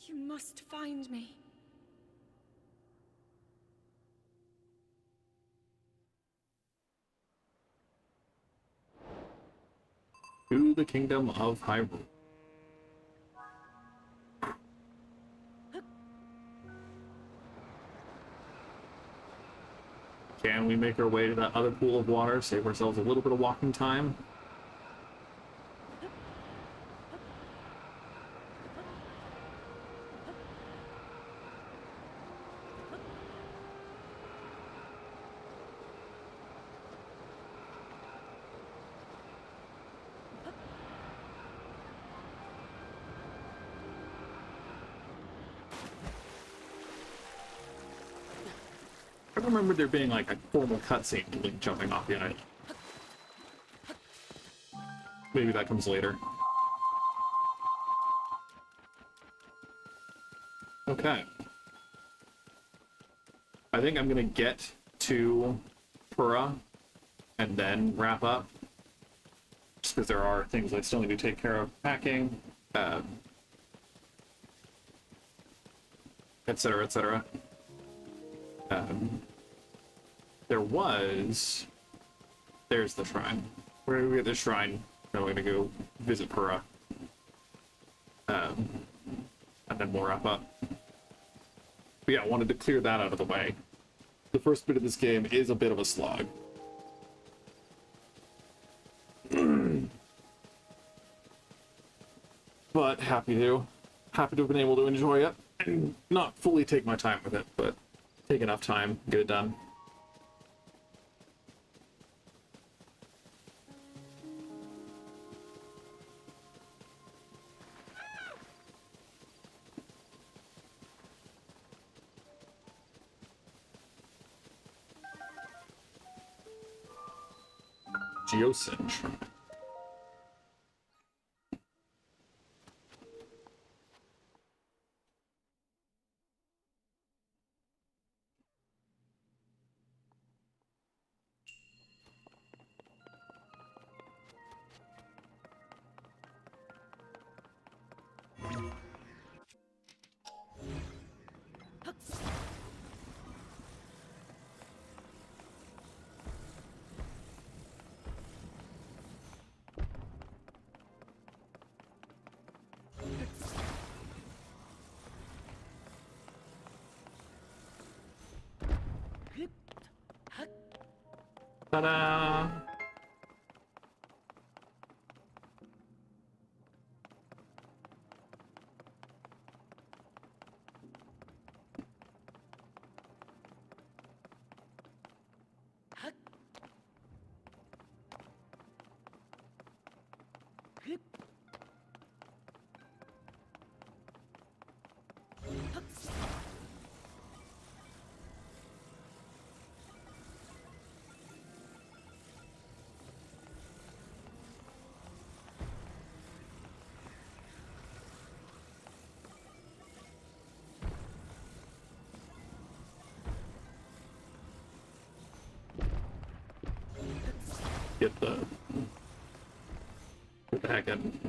[SPEAKER 2] You must find me.
[SPEAKER 1] To the kingdom of Hyrule. Can we make our way to that other pool of water, save ourselves a little bit of walking time? I remember there being like a formal cutscene to Link jumping off the island. Maybe that comes later. Okay. I think I'm gonna get to Pura and then wrap up. Just because there are things I still need to take care of, packing, etc., etc. There's the shrine. We're gonna get the shrine, and we're gonna go visit Pura. And then we'll wrap up. But yeah, I wanted to clear that out of the way. The first bit of this game is a bit of a slog. But happy to have been able to enjoy it and not fully take my time with it, but take enough time, get it done. Geocinch. Ta-da! Get the heck in.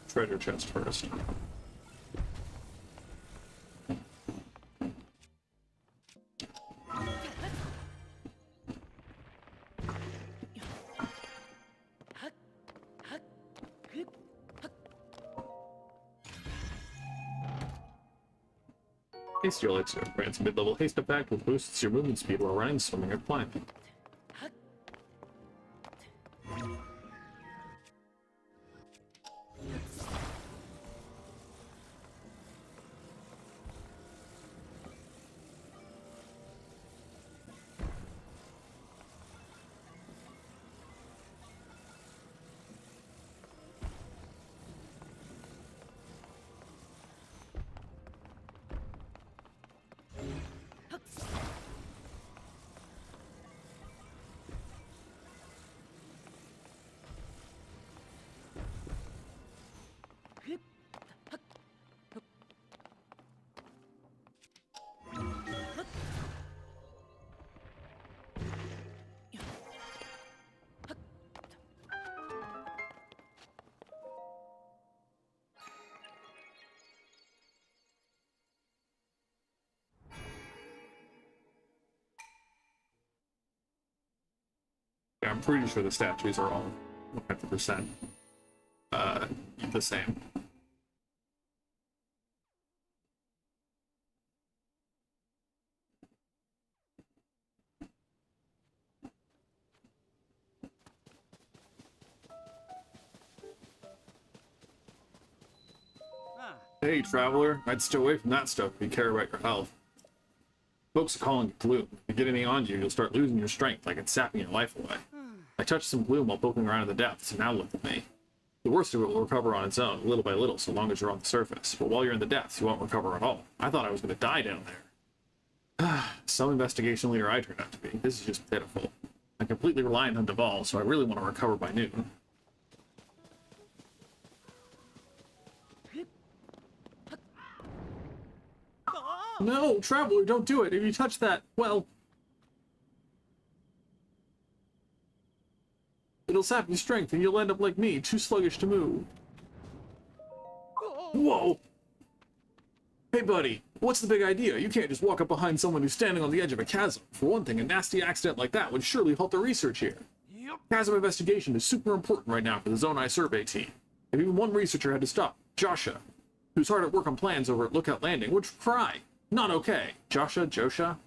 [SPEAKER 1] Treasure chest first. Haste your elixir grants mid-level haste effect, which boosts your movement speed while running, swimming, or climbing. Yeah, I'm pretty sure the statues are all 100% the same. Hey, traveler, I'd stay away from that stuff if you care about your health. Folks are calling it gloom. If you get anything on you, you'll start losing your strength, like it's sapping your life away. I touched some gloom while poking around in the depths, and now look at me. The worst of it will recover on its own, little by little, so long as you're on the surface. But while you're in the depths, you won't recover at all. I thought I was going to die down there. Some investigation leader I turned out to be. This is just pitiful. I'm completely reliant on Duval, so I really want to recover by noon. No, traveler, don't do it. If you touch that, well... it'll sap your strength, and you'll end up like me, too sluggish to move. Whoa! Hey, buddy, what's the big idea? You can't just walk up behind someone who's standing on the edge of a chasm. For one thing, a nasty accident like that would surely halt the research here. Chasm investigation is super important right now for the Zone I survey team. If even one researcher had to stop, Joshua, who's hard at work on plans over at Lookout Landing, would cry. Not okay. Josha?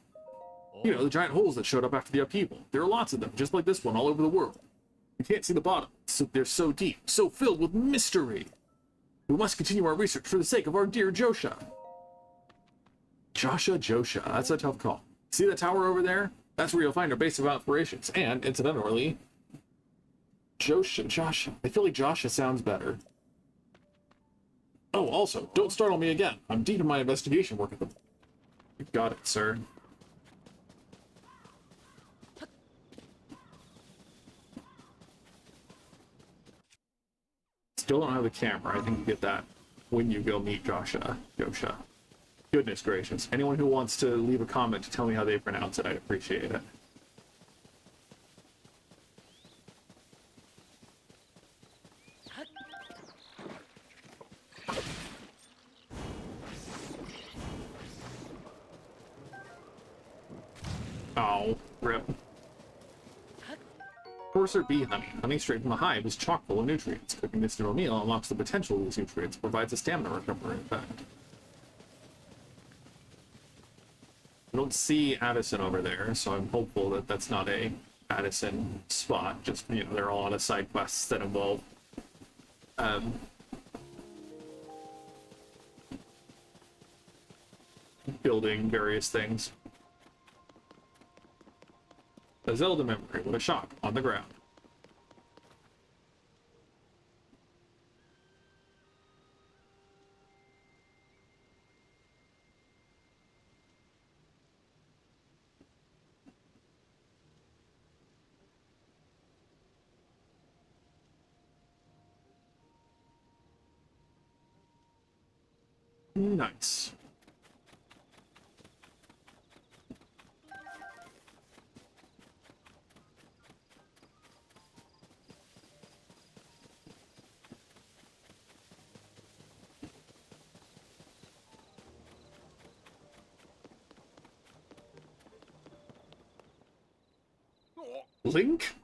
[SPEAKER 1] You know, the giant holes that showed up after the upheaval. There are lots of them, just like this one, all over the world. You can't see the bottom, so they're so deep, so filled with mystery. We must continue our research for the sake of our dear Josha. Josha, that's a tough call. See that tower over there? That's where you'll find our base of operations. And, incidentally, Josha. I feel like Josha sounds better. Oh, also, don't startle me again. I'm deep in my investigation work at the... You got it, sir. Still don't have the camera. I think you get that when you go meet Josha. Goodness gracious. Anyone who wants to leave a comment to tell me how they pronounce it, I'd appreciate it. Oh, rip. Coarser bee honey. Honey straight from the hive is chock full of nutrients. Cooking this into a meal unlocks the potential of these nutrients, provides a stamina recovery effect. I don't see Addison over there, so I'm hopeful that that's not a Addison spot. Just, you know, there are a lot of side quests that involve building various things. A Zelda memory with a shock on the ground. Nice. Link?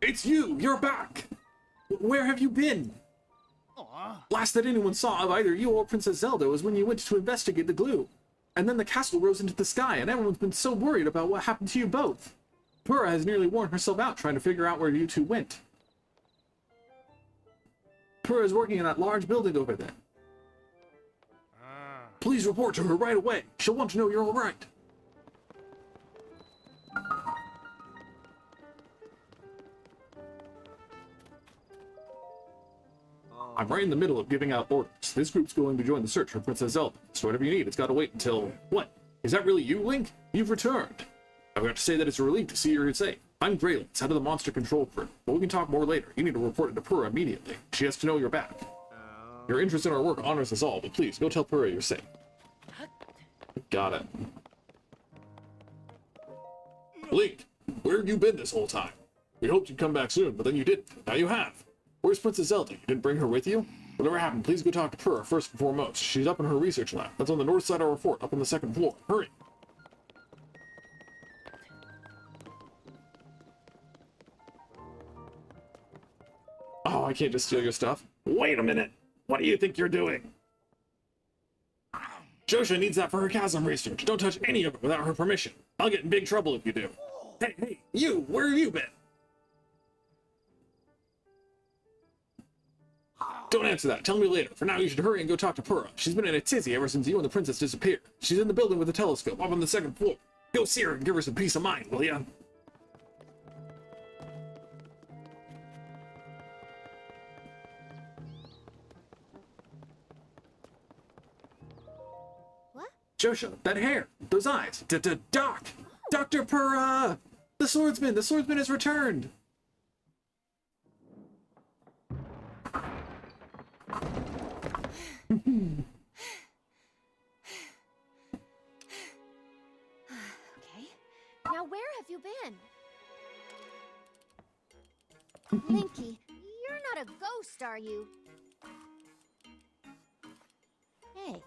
[SPEAKER 1] It's you! You're back! Where have you been? Last that anyone saw of either you or Princess Zelda was when you went to investigate the glue. And then the castle rose into the sky, and everyone's been so worried about what happened to you both. Pura has nearly worn herself out trying to figure out where you two went. Pura is working in that large building over there. Please report to her right away. She'll want to know you're all right. I'm right in the middle of giving out orders. This group's going to join the search for Princess Zelda, so whatever you need, it's got to wait until... What? Is that really you, Link? You've returned. I've got to say that it's a relief to see you're safe. I'm Graylance, head of the monster control crew, but we can talk more later. You need to report it to Pura immediately. She has to know you're back. Your interest in our work honors us all, but please, go tell Pura you're safe. Got it. Link, where have you been this whole time? We hoped you'd come back soon, but then you didn't. Now you have. Where's Princess Zelda? You didn't bring her with you? Whatever happened, please go talk to Pura first and foremost. She's up in her research lab. That's on the north side of our fort, up on the second floor. Hurry!
[SPEAKER 5] I can't just steal your stuff. Wait a minute! What do you think you're doing? Josha needs that for her chasm research. Don't touch any of it without her permission. I'll get in big trouble if you do. Hey, you! Where have you been? Don't answer that. Tell me later. For now, you should hurry and go talk to Purah. She's been in a tizzy ever since you and the princess disappeared. She's in the building with the telescope, up on the second floor. Go see her and give her some peace of mind, will ya?
[SPEAKER 6] What?
[SPEAKER 5] Josha, that hair, those eyes, Doc! Dr. Purah! The swordsman has returned!
[SPEAKER 6] Okay. Now where have you been? Linky, you're not a ghost, are you? Hey.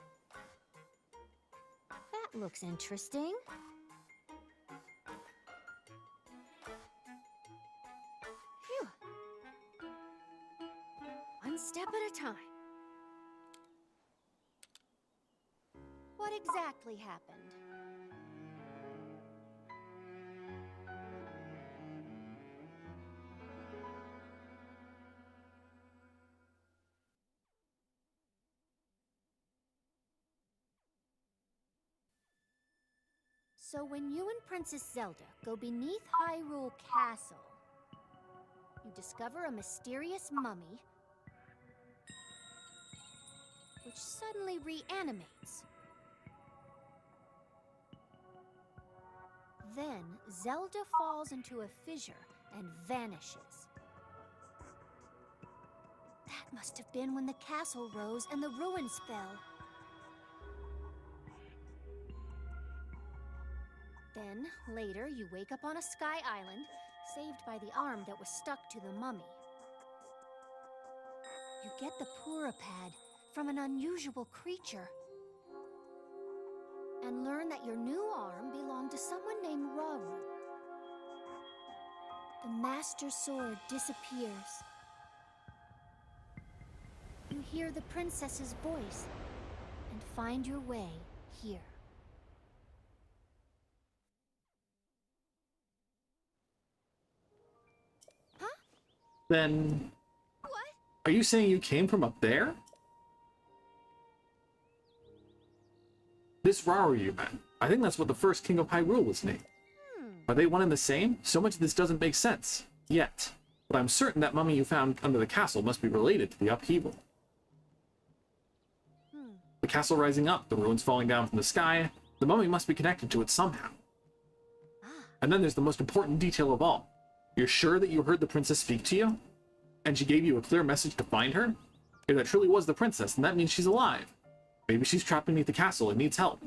[SPEAKER 6] That looks interesting. Phew. One step at a time. What exactly happened? So when you and Princess Zelda go beneath Hyrule Castle, you discover a mysterious mummy which suddenly reanimates. Then Zelda falls into a fissure and vanishes. That must have been when the castle rose and the ruins fell. Then, later, you wake up on a sky island, saved by the arm that was stuck to the mummy. You get the Purah pad from an unusual creature, and learn that your new arm belonged to someone named Rauru. The Master Sword disappears. You hear the princess's voice, and find your way here.
[SPEAKER 5] Then...
[SPEAKER 6] What?
[SPEAKER 5] Are you saying you came from up there? This Rauru you met. I think that's what the first King of Hyrule was named. Are they one and the same? So much of this doesn't make sense. Yet. But I'm certain that mummy you found under the castle must be related to the upheaval. The castle rising up, the ruins falling down from the sky. The mummy must be connected to it somehow. And then there's the most important detail of all. You're sure that you heard the princess speak to you? And she gave you a clear message to find her? If that truly was the princess, then that means she's alive. Maybe she's trapped beneath the castle and needs help.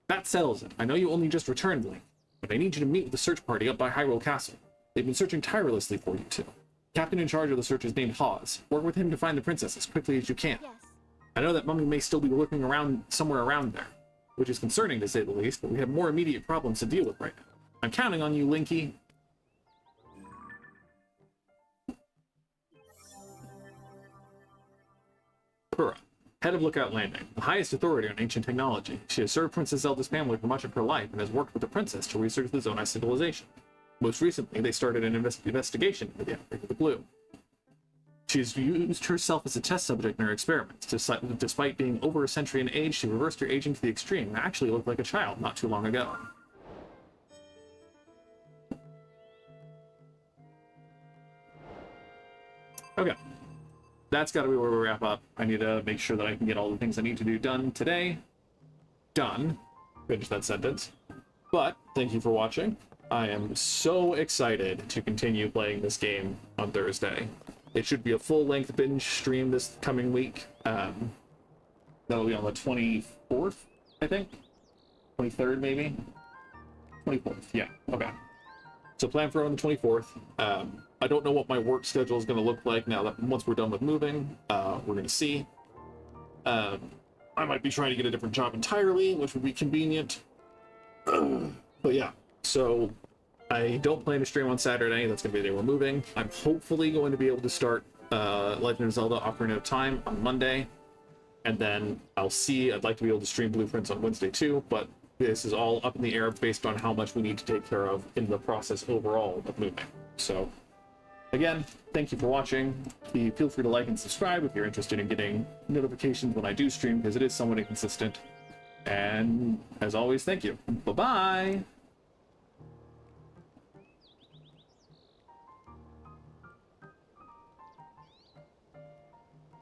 [SPEAKER 5] That settles it. I know you only just returned, Link, but I need you to meet with the search party up by Hyrule Castle. They've been searching tirelessly for you two. Captain in charge of the search is named Hawes. Work with him to find the princess as quickly as you can.
[SPEAKER 6] Yes.
[SPEAKER 5] I know that mummy may still be lurking around somewhere around there, which is concerning to say the least, but we have more immediate problems to deal with right now. I'm counting on you, Linky. Purah, head of Lookout Landing, the highest authority on ancient technology. She has served Princess Zelda's family for much of her life and has worked with the princess to research the Zonai civilization. Most recently, they started an investigation into the outbreak of the Blue. She has used herself as a test subject in her experiments. Despite being over a century in age, she reversed her aging to the extreme and actually looked like a child not too long ago. Okay. That's got to be where we wrap up. I need to make sure that I can get all the things I need to do done today. Done. Finish that sentence. But, thank you for watching. I am so excited to continue playing this game on Thursday. It should be a full-length binge stream this coming week. That'll be on the 24th, I think? 23rd, maybe? 24th, yeah. Okay. So plan for on the 24th. I don't know what my work schedule is going to look like now that once we're done with moving. We're going to see. I might be trying to get a different job entirely, which would be convenient. But yeah, so I don't plan to stream on Saturday. That's going to be the day we're moving. I'm hopefully going to be able to start
[SPEAKER 1] Legend of Zelda Ocarina of Time on Monday. And then I'd like to be able to stream Blueprints on Wednesday too, but this is all up in the air based on how much we need to take care of in the process overall of moving. So, again, thank you for watching. Feel free to like and subscribe if you're interested in getting notifications when I do stream, because it is somewhat inconsistent. And as always, thank you. Bye-bye!